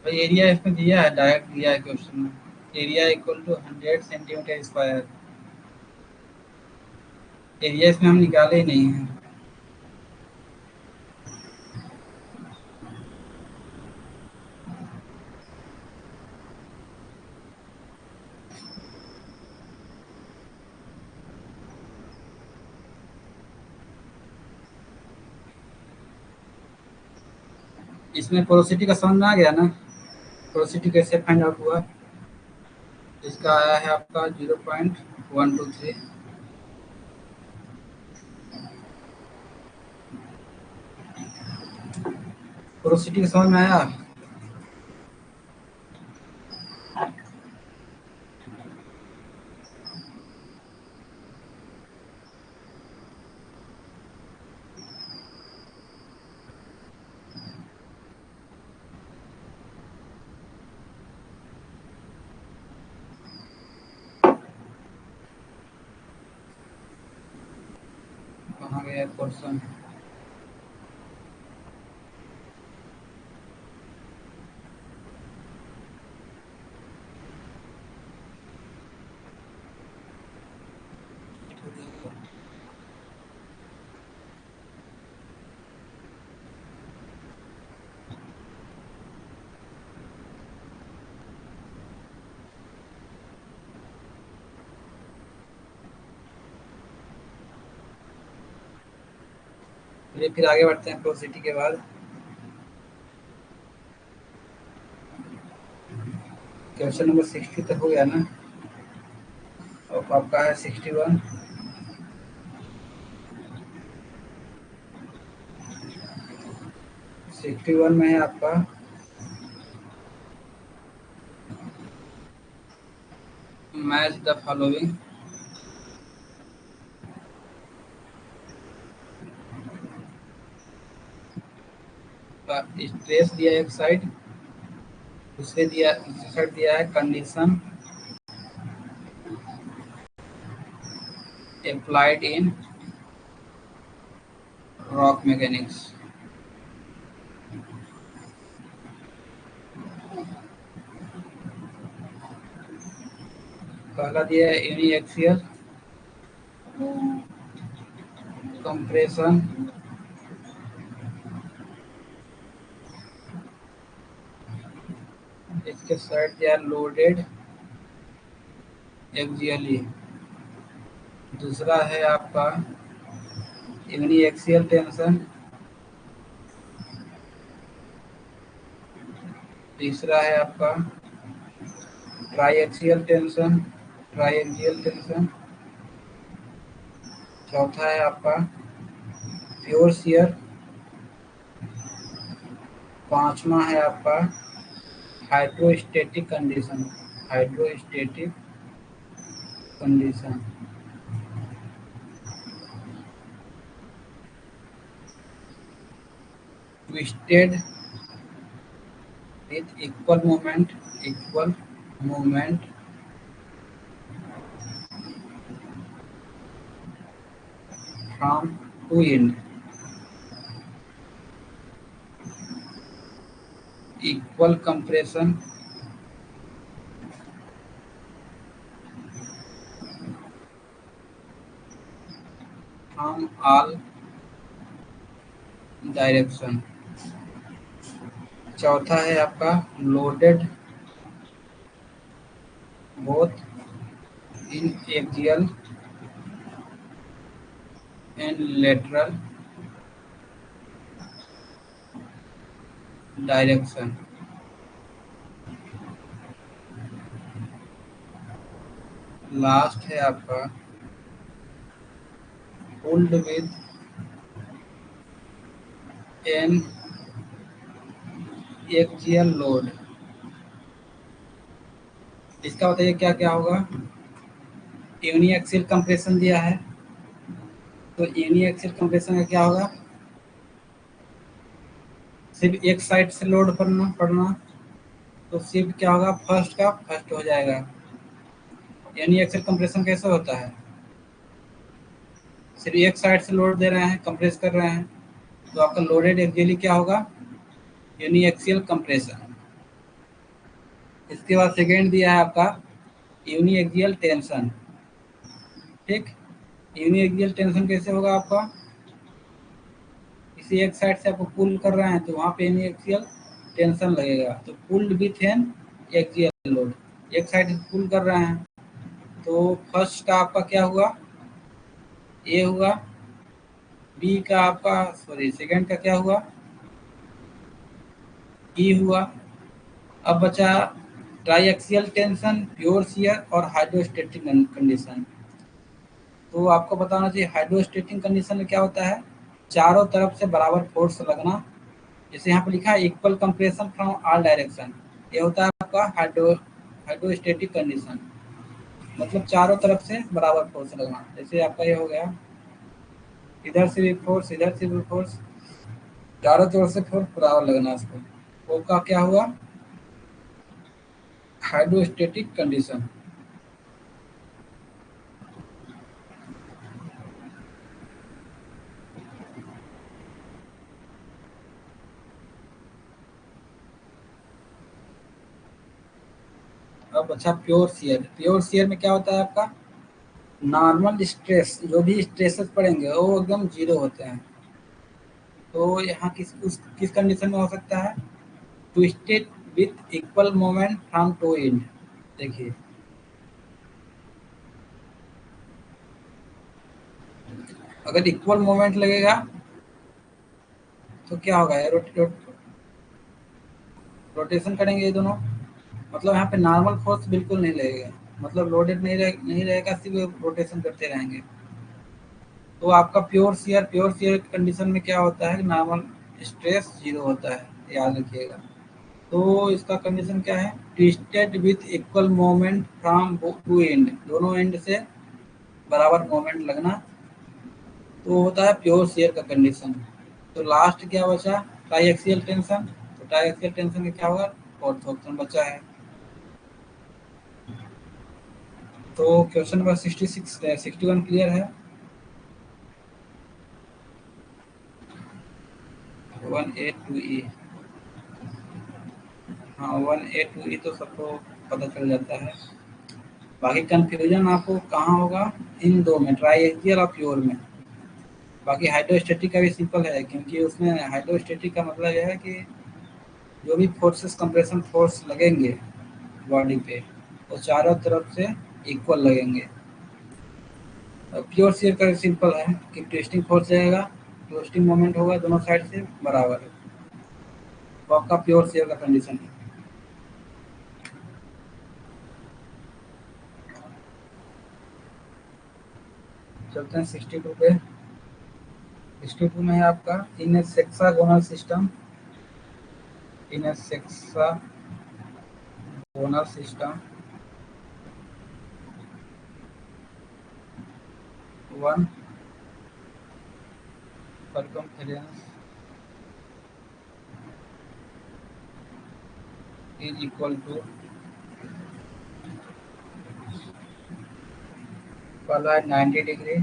भाई। एरिया इसमें दिया है, डायरेक्ट दिया है क्वेश्चन में, area equal to 100 centimetre square. Area इसमें हम निकाले ही नहीं है। इसमें पोरोसिटी का समझ में आ गया ना, पोरोसिटी कैसे फाइंड आउट हुआ। इसका आया है आपका 0.123। पोरोसिटी का समझ में आया। कहाँ गया क्वेश्चन, फिर आगे बढ़ते हैं पोरोसिटी के बाद। क्वेश्चन नंबर 60 तक हो गया ना, और आपका है 61। सिक्सटी वन में है आपका मैच द फॉलोइंग। स्ट्रेस दिया है एक साइड, दूसरी साइड दिया है condition applied in rock mechanics. पहला दिया है यूनिएक्सियल कंप्रेशन, इसके साइड दिया है लोडेड एक्सियली। दूसरा है आपका यूनिएक्सियल टेंशन। तीसरा है आपका ट्राइएक्सियल टेंशन, ट्राइएक्सियल टेंशन। चौथा है आपका प्योर शियर। पांचवा है आपका hydrostatic condition, hydrostatic condition. Twisted with equal movement from two end, equal compression from all direction. चौथा है आपका loaded both in axial and lateral direction. Last है आपका pulled with an axial load. इसका बताइए क्या क्या होगा। यूनिएक्सियल कंप्रेशन दिया है, तो यूनिएक्सियल कंप्रेशन का क्या होगा, सिर्फ एक साइड से लोड पड़ना, तो सिर्फ क्या होगा, फर्स्ट का फर्स्ट हो जाएगा। यूनिएक्सियल कंप्रेशन कैसे होता है, सिर्फ एक साइड से लोड दे रहे हैं, कंप्रेस कर रहे हैं, तो आपका लोडेड एक्सियली क्या होगा, यूनिएक्सियल कंप्रेशन। इसके बाद सेकेंड दिया है आपका यूनिएक्सियल टेंशन। ठीक, यूनिएक्सियल टेंशन कैसे होगा आपका, किसी एक साइड से आपको पुल कर रहे हैं तो वहां पे यूनिएक्सियल टेंशन लगेगा, तो pulled with an axial load. एक साइड से पुल कर रहे हैं तो फर्स्ट का आपका क्या हुआ, ए हुआ, बी का आपका सॉरी सेकंड का क्या हुआ, ई हुआ। अब बचा ट्राइएक्सियल टेंशन, प्योर शियर और हाइड्रोस्टेटिक कंडीशन। तो आपको बताना चाहिए हाइड्रोस्टेटिक कंडीशन में क्या होता है, चारों तरफ से बराबर फोर्स लगना। जैसे यहाँ पे लिखा है equal compression from all direction, ये होता है आपका हाइड्रोस्टेटिक कंडीशन, मतलब चारों तरफ से बराबर फोर्स लगना। जैसे आपका ये हो गया, इधर से भी फोर्स, इधर से भी फोर्स, चारों तरफ से फोर्स बराबर लगना उसको, वो का क्या हुआ, हाइड्रोस्टेटिक कंडीशन। अब अच्छा प्योर शियर, प्योर शियर में क्या होता है आपका, नॉर्मल स्ट्रेस, जो भी स्ट्रेसेस पड़ेंगे वो एकदम जीरो होते हैं। तो यहाँ किस कंडीशन में हो सकता है, twisted with equal moment from two end. देखिए अगर इक्वल मोमेंट लगेगा तो क्या होगा, रोटेशन करेंगे ये दोनों, मतलब यहाँ पे नॉर्मल फोर्स बिल्कुल नहीं लगेगा, मतलब लोडेड नहीं रहेगा, सिर्फ रोटेशन करते रहेंगे। तो आपका प्योर शियर कंडीशन में क्या होता है, नॉर्मल स्ट्रेस जीरो होता है, याद रखिएगा। तो इसका कंडीशन क्या है, twisted with equal moment from two end, दोनों एंड से बराबर मोमेंट लगना, तो होता है प्योर शियर का कंडीशन। तो लास्ट क्या बचा, ट्राई एक्सियल टेंशन, तो ट्राई एक्सियल टेंशन का क्या होगा, फोर्थ ऑप्शन बचा है। तो क्वेश्चन नंबर 61 क्लियर है। 1A2E, हाँ 1A2E तो सबको पता चल जाता है। बाकी कंफ्यूजन आपको कहाँ होगा, इन दो में, ट्राई एक्सियल और प्योर में। बाकी हाइड्रोस्टेटिक का भी सिंपल है, क्योंकि उसमें हाइड्रोस्टेटिक का मतलब यह है कि जो भी फोर्सेस कंप्रेशन फोर्स लगेंगे बॉडी पे, वो चारों तरफ से इक्वल लगेंगे। प्योर शियर का सिंपल है कि ट्विस्टिंग फोर्स रहेगा, ट्विस्टिंग मोमेंट होगा दोनों साइड से बराबर, तो आपका प्योर शियर का कंडीशन है। चलते हैं 62 पे। 62 में है आपका, in a sexagonal system, in a sexagonal system, one circumference is equal to, पहला है 90 डिग्री,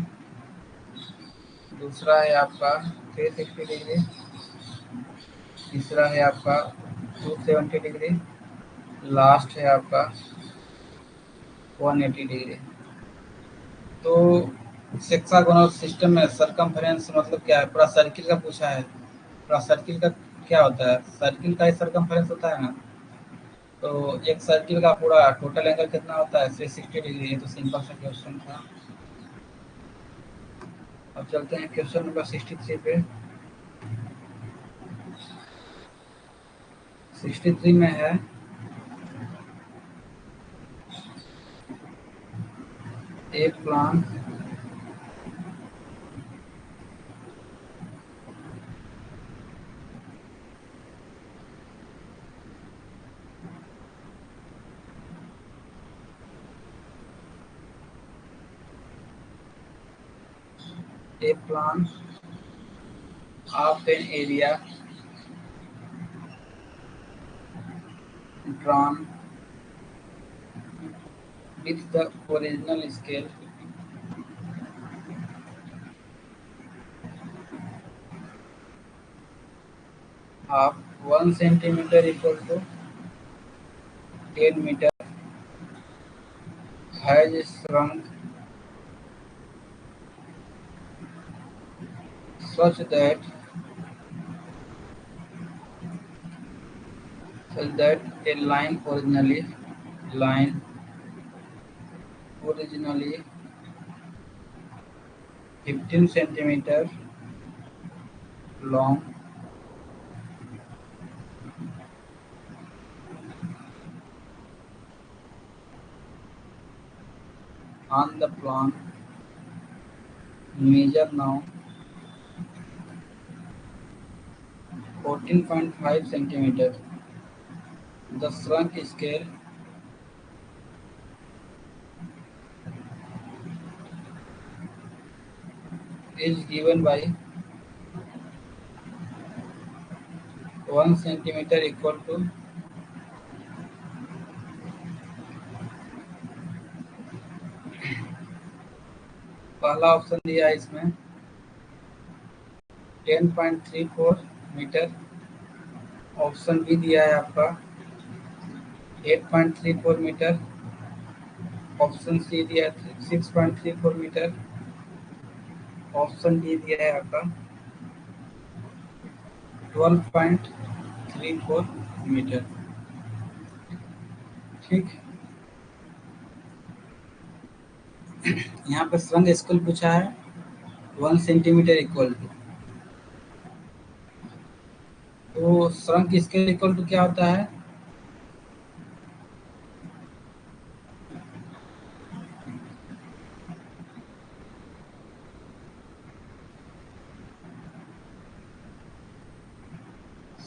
दूसरा है आपका 360 डिग्री, तीसरा है आपका 270 डिग्री, लास्ट है आपका 180 डिग्री। तो हेक्सागोनल सिस्टम में सरकमफेरेंस मतलब क्या है, पूरा सर्किल का पूछा है। पूरा सर्किल का क्या होता है, सर्किल का ही सरकमफेरेंस होता है ना। तो एक सर्किल का पूरा टोटल एंगल कितना होता है, 360 डिग्री। ये तो सिंपल सा क्वेश्चन था। अब चलते हैं क्वेश्चन नंबर 63 पे। 63 में है, एक plan a plan of an area drawn with the original scale of 1 centimeter equal to 10 meter has shrunk such that a line originally 15 centimeter long on the plan measure now 14.5 centimeter. The shrunk scale is given by 1 centimeter equal to पहला option दिया है इसमें 10.34 metre, option B दिया है आपका 8.34 metre, option C दिया है 6.34 metre, option D दिया है आपका 12.34 मीटर। ठीक, यहाँ पे श्रृंग स्केल पूछा है 1 centimetre equal to, shrunk scale equal to क्या होता है?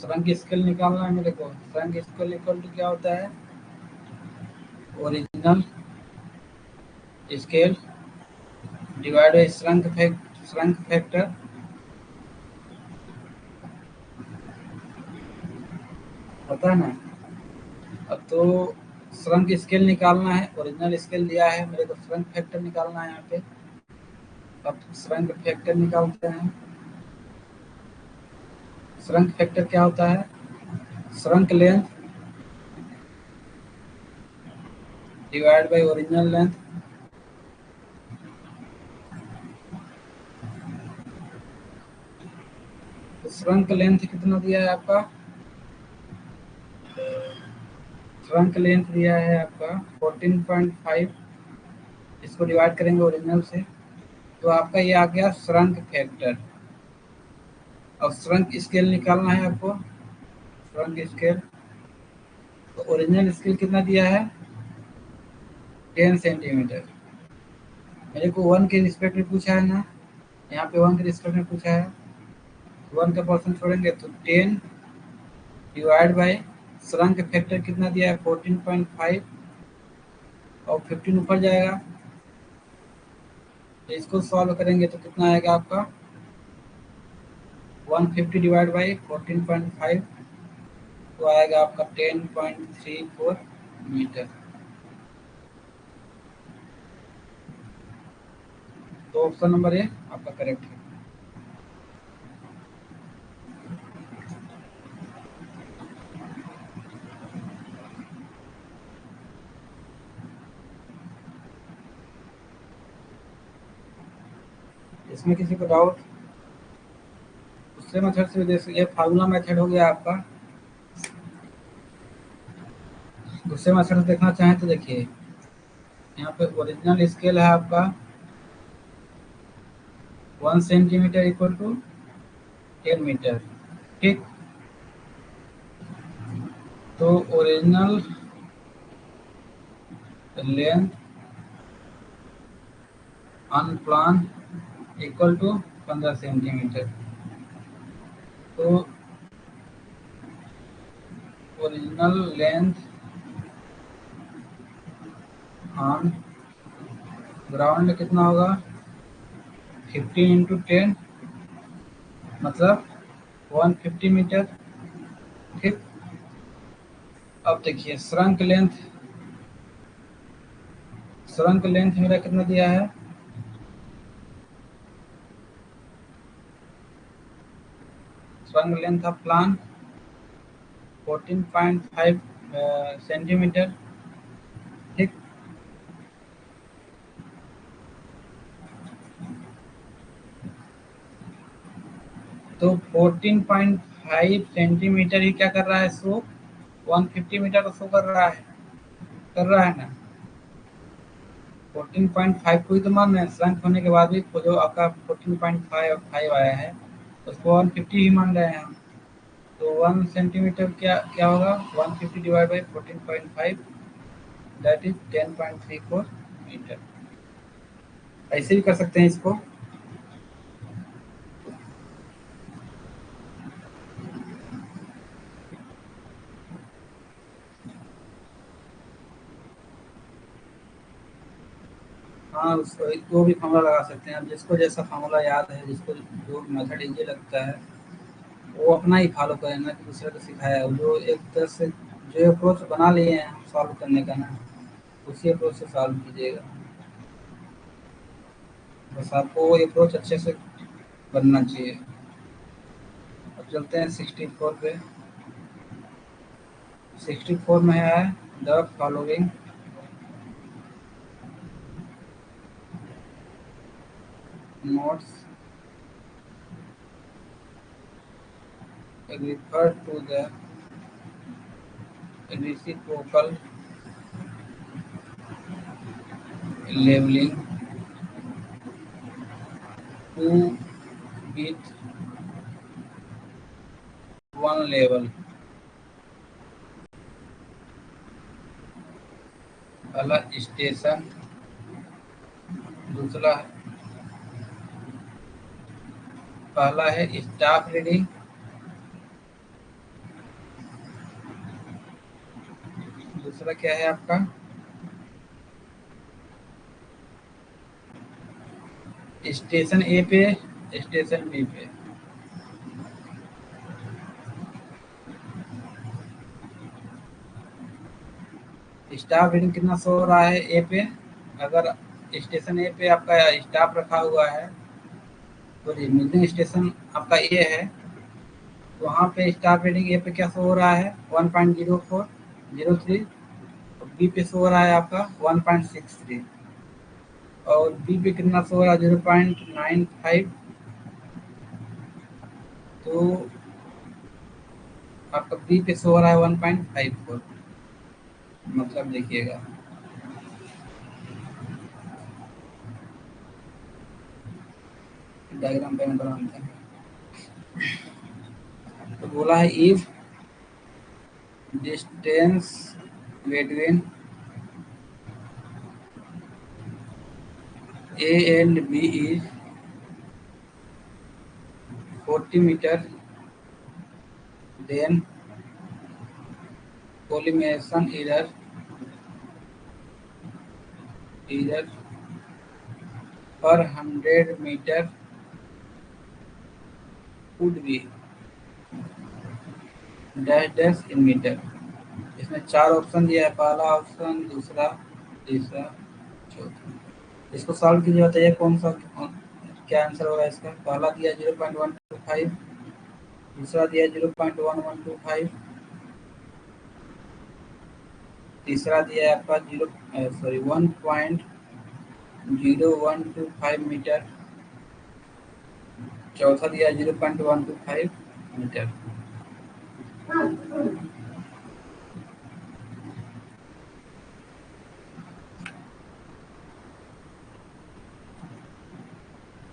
श्रंक स्केल निकालना है मेरे को। श्रंक स्केल इक्वल टू क्या होता है? Original scale divide by shrunk factor पता है ना। अब तो श्रंक स्केल निकालना है, ओरिजिनल स्केल दिया है मेरे को, श्रंक फैक्टर निकालना है यहाँ पे। अब श्रंक फैक्टर निकालते हैं। श्रंक फैक्टर क्या होता है? Shrunk length divide by original length. तो श्रंक लेंथ कितना दिया है आपका? श्रंक लेंथ दिया है आपका 14.5। इसको डिवाइड करेंगे ओरिजिनल से तो आपका ये आ गया श्रंक फैक्टर। अब श्रंक स्केल निकालना है आपको। श्रंक स्केल तो ओरिजिनल स्केल कितना दिया है? 10 सेंटीमीटर। मेरे को 1 के रिस्पेक्ट में पूछा है ना, यहाँ पे 1 के रिस्पेक्ट में पूछा है। 1 का पर्सन छोड़ेंगे तो 10 डिवाइड बाई श्रंक फैक्टर कितना दिया है? 14.5 और 15 ऊपर जाएगा तो इसको सॉल्व करेंगे तो कितना आएगा आपका? 150 डिवाइड बाई 14.5 तो आएगा आपका 10.34 मीटर। तो ऑप्शन नंबर ए आपका करेक्ट है। इसमें किसी को डाउट? दूसरे मेथड से जैसे ये फार्मूला मेथड हो गया आपका। दूसरे मेथड से देखना चाहें तो देखिए, यहाँ पे ओरिजिनल स्केल है आपका 1 सेंटीमीटर इक्वल टू 10 मीटर, ठीक। तो original length on plan equal to 15 centimetre. तो ओरिजिनल लेंथ ऑन ग्राउंड कितना होगा? 15 इंटू 10 मतलब 150 मीटर, ठीक। अब देखिए श्रंक लेंथ मेरा कितना दिया है? Shrunk length of plan 14.5 centimetre, ठीक। तो 14.5 सेंटीमीटर ही क्या कर रहा है शो? 150 मीटर तो शो कर रहा है ना। 14.5 को ही तो मान रहे हैं, श्रंक होने के बाद भी जो आपका 14.5 आया है उसको 150 ही मान रहे हैं हम। तो 1 सेंटीमीटर क्या क्या होगा? 150 divide by 14.5 that is 10.34 metre. ऐसे भी कर सकते हैं इसको। हाँ, उसको वो भी फार्मूला लगा सकते हैं। अब जिसको जैसा फार्मूला याद है, जिसको जो मेथड इजी लगता है वो अपना ही फॉलो करें ना कि दूसरे को सिखाया है। जो एक तरह से जो अप्रोच बना लिए हैं हम सॉल्व करने का ना, उसी अप्रोच से सॉल्व कीजिएगा। बस आपको वो अप्रोच अच्छे से बनना चाहिए। अब चलते हैं 64 पे। 64 में है the following notes refer to the reciprocal leveling two with one level, पहला स्टेशन, दूसरा पहला है स्टाफ रीडिंग, दूसरा क्या है आपका स्टेशन ए पे, स्टेशन बी पे। स्टाफ रीडिंग कितना शो हो रहा है ए पे? अगर स्टेशन ए पे आपका स्टाफ रखा हुआ है तो मिलिंग स्टेशन आपका ए है, वहाँ पे स्टाफ रीडिंग ए पे क्या शो हो रहा है 1.0403, बी पे शो हो रहा है आपका 1.63, और बी पे कितना शो हो रहा है 0.95। तो आपका बी पे शो हो रहा है 1.54। मतलब देखिएगा डायग्राम पे बनाते हैं। तो बोला है if distance between A and B is 40 meter, then collimation error per 100 meter would be dash dash in meter। इसमें चार ऑप्शन दिया है, पहला ऑप्शन, दूसरा, तीसरा, चौथा। इसको सॉल्व कीजिए, बताइए क्या आंसर होगा इसका। पहला दिया 0.125, दूसरा दिया 0.1125, तीसरा दिया है आपका 1.0125 मीटर, चौथा दिया 0.125 मीटर।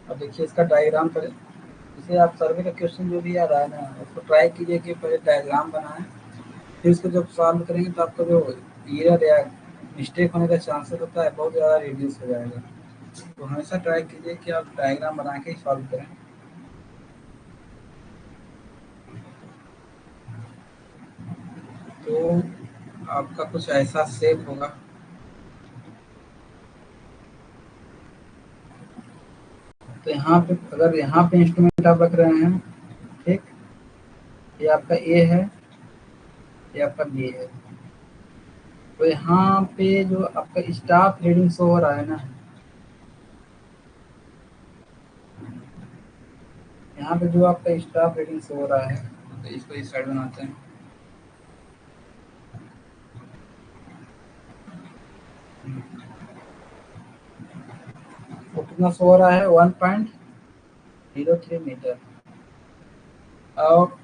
अब देखिए इसका डायग्राम पर, इसे आप सर्वे का क्वेश्चन जो भी आ रहा है ना, उसको ट्राई कीजिए कि पहले डायग्राम बनाएं, फिर उसको जब सॉल्व करेंगे तो आपका जो एरर या मिस्टेक होने का चांसेस होता है बहुत ज़्यादा रिड्यूस हो जाएगा। तो हमेशा ट्राई कीजिए कि आप डायग्राम बना के सॉल्व करें। तो आपका कुछ ऐसा शेप होगा, तो यहाँ पे अगर यहाँ पे इंस्ट्रूमेंट आप रख रहे हैं, ठीक, ये आपका ए है, ये आपका बी है, तो यहाँ पे जो आपका स्टाफ रीडिंग शो हो रहा है ना, यहाँ पे जो आपका स्टाफ रीडिंग शो हो रहा है, तो इसको इस साइड बनाते हैं। वो कितना शो हो रहा है 1.03 मीटर। और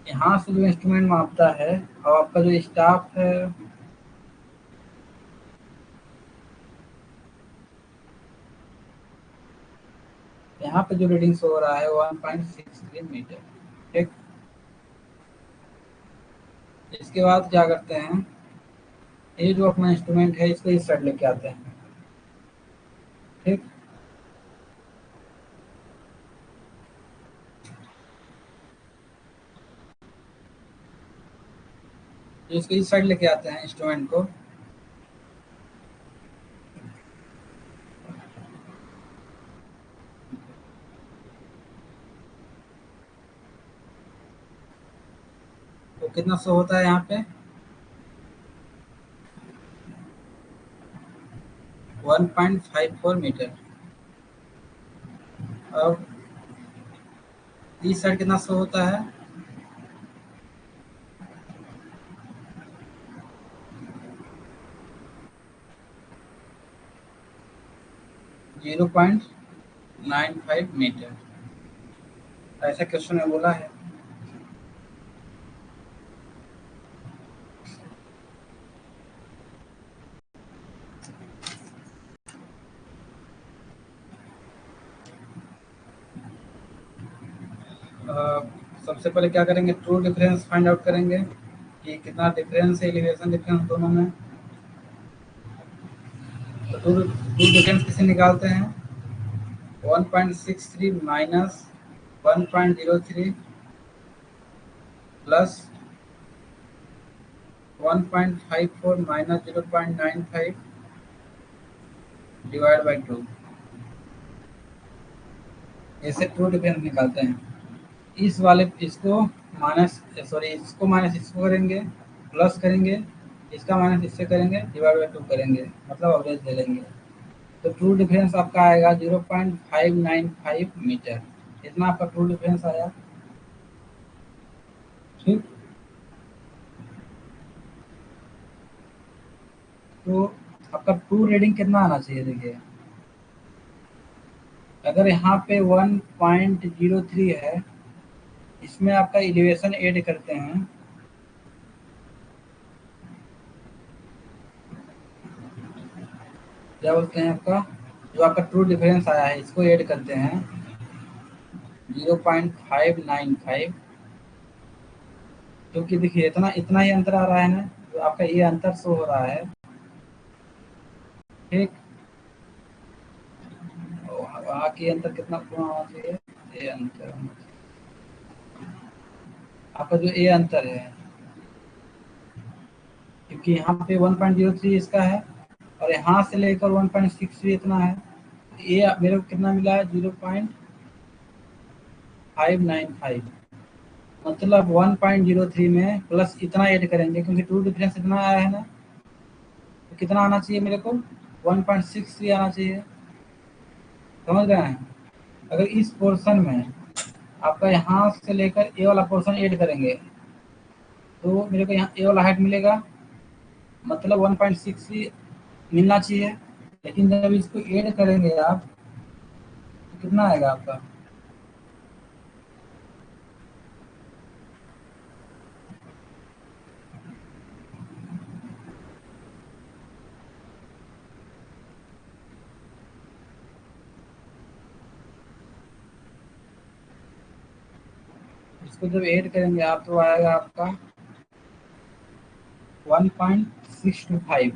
यहाँ से जो इंस्ट्रूमेंट मापता है और आपका जो स्टाफ है, यहाँ पे जो रीडिंग शो हो रहा है 1.63 मीटर, ठीक। इसके बाद क्या करते हैं, ये जो अपना इंस्ट्रूमेंट है इसको इस साइड लेके आते हैं, ठीक। इसको इस साइड लेके आते हैं इंस्ट्रूमेंट को, तो कितना शो होता है यहाँ पे 1.54 मीटर। अब इस साइड कितना शो होता है 0.95 मीटर। ऐसा क्वेश्चन में बोला है। सबसे पहले क्या करेंगे, ट्रू डिफरेंस फाइंड आउट करेंगे कि कितना डिफरेंस है एलिवेशन डिफरेंस दोनों में। तो ट्रू डिफरेंस किसे निकालते हैं, 1.63 minus 1.03 plus 1.54 minus 0.95 divide by 2, ऐसे ट्रू डिफरेंस निकालते हैं। इस वाले इसको माइनस इसको माइनस इसको करेंगे, प्लस करेंगे, इसका माइनस इससे करेंगे, डिवाइड बाई 2 करेंगे, मतलब एवरेज ले लेंगे। तो ट्रू डिफरेंस आपका आएगा 0.595 मीटर, इतना आपका ट्रू डिफरेंस आया। ठीक, तो आपका ट्रू रीडिंग कितना आना चाहिए, देखिए अगर यहाँ पे 1.03 है, इसमें आपका एलिवेशन ऐड करते हैं, क्या बोलते हैं, आपका जो आपका ट्रू डिफरेंस आया है इसको ऐड करते हैं 0.595, क्योंकि देखिए इतना इतना ही अंतर आ रहा है ना, जो आपका ये अंतर शो हो रहा है। ठीक, वहाँ की अंतर कितना पूरा होना चाहिए, ये अंतर आपका जो ये अंतर है, क्योंकि यहाँ पे 1.03 इसका है और यहाँ से लेकर 1.63 इतना है, ये मेरे को कितना मिला है 0.595, मतलब 1.03 में प्लस इतना ऐड करेंगे, क्योंकि ट्रू डिफरेंस इतना आया है ना, तो कितना आना चाहिए मेरे को, 1.63 आना चाहिए। समझ रहे हैं, अगर इस पोर्शन में आपका यहाँ से लेकर ए वाला पोर्शन ऐड करेंगे तो मेरे को यहाँ ए वाला हाइट मिलेगा, मतलब 1.63 मिलना चाहिए। लेकिन जब इसको ऐड करेंगे आप तो कितना आएगा आपका, इसको जब ऐड करेंगे आप तो आएगा आपका 1.625।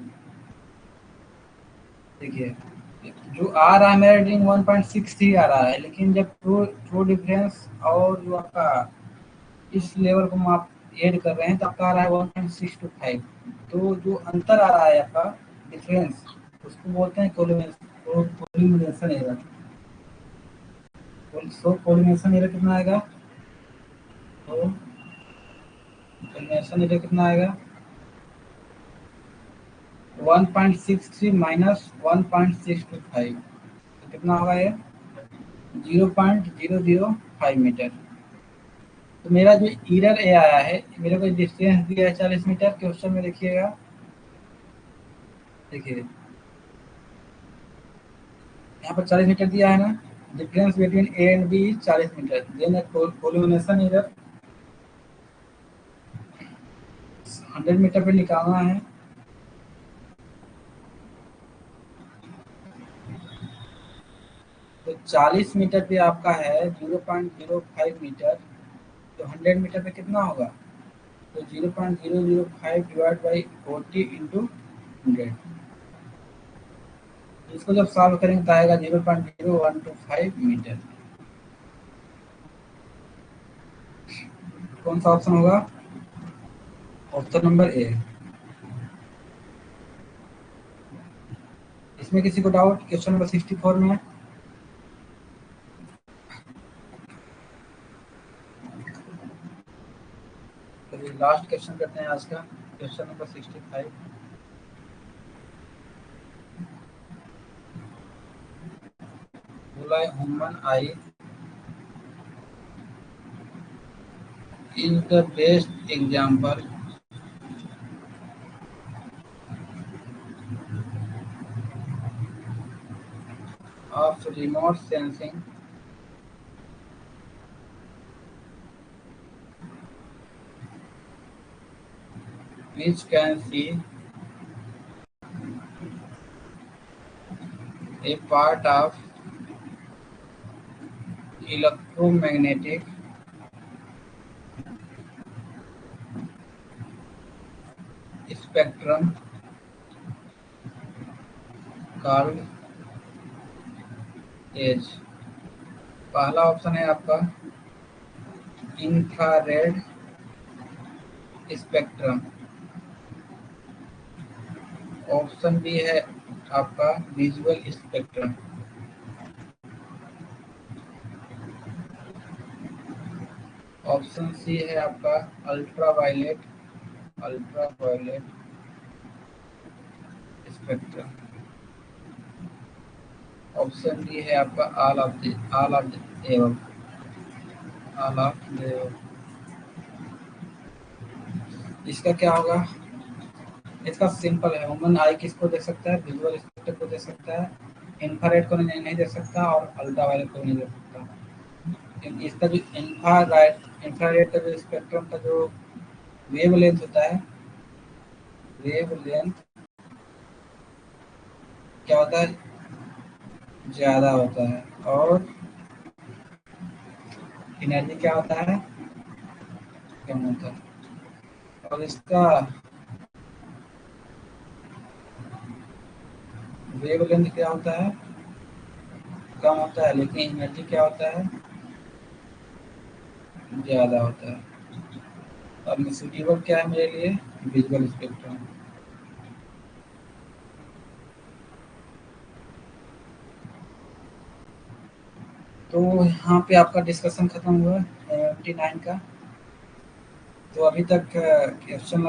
देखिए जो आ रहा है मेरा रीडिंग 1.63 आ रहा है, लेकिन जब ट्रू ट्रू डिफरेंस और जो आपका इस लेवल को आप ऐड कर रहे हैं तो आपका आ रहा है 1.625। तो जो अंतर आ रहा है आपका डिफरेंस, उसको बोलते हैं कोलिमिनेशन एरर। सो कोलिमिनेशन एरर कितना आएगा, तो कोलिमिनेशन एरर कितना आएगा 1.63 माइनस 1.625, तो कितना होगा ये 0.005 मीटर। तो मेरा जो एरर ए आया है, मेरे को डिस्टेंस दिया है 40 मीटर, क्वेश्चन में देखिएगा, देखिए यहाँ पर 40 मीटर दिया है ना, difference between A and B 40 metre, then collimation error 100 metre पे निकालना है। तो 40 मीटर पे आपका है 0.05 मीटर, तो 100 मीटर पे कितना होगा, तो 0.005 डिवाइड बाई 40 इंटू 100। इसको जब सॉल्व करेंगे तो आएगा 0.0125 मीटर। कौन सा ऑप्शन होगा, ऑप्शन नंबर ए। इसमें किसी को डाउट, क्वेश्चन नंबर 64 में। तो लास्ट क्वेश्चन करते हैं आज का, क्वेश्चन नंबर 65। बोला है human I is the best example of remote sensing which can see a part of electromagnetic spectrum called as. पहला ऑप्शन है आपका इंफ्रारेड स्पेक्ट्रम। ऑप्शन बी है आपका विजुअल स्पेक्ट्रम। ऑप्शन सी है आपका अल्ट्रावायलेट स्पेक्ट्रम। ऑप्शन डी है आपका all of the above. All of the. इसका क्या होगा? इसका सिंपल है, ह्यूमन आई किसको दे सकता है? विजुअल स्पेक्ट्रम को दे सकता है, इंफ्रारेड को नहीं दे सकता और अल्ट्रावायलेट को नहीं दे सकता। इसका जो इंफ्रारेड का जो स्पेक्ट्रम का जो वेव लेंथ होता है, वेव लेंथ क्या होता है? ज़्यादा होता है। और एनर्जी क्या होता है? कम होता है। और इसका वेव लेंथ क्या होता है? कम होता है, लेकिन एनर्जी क्या होता है? ज़्यादा होता है। अब सूटेबल क्या है मेरे लिए? Visual spectrum. तो यहाँ पे आपका डिस्कशन खत्म हुआ 79 का। तो अभी तक क्वेश्चन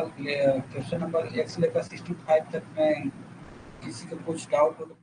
नंबर 1 से लेकर 65 तक में किसी को कुछ डाउट हो तो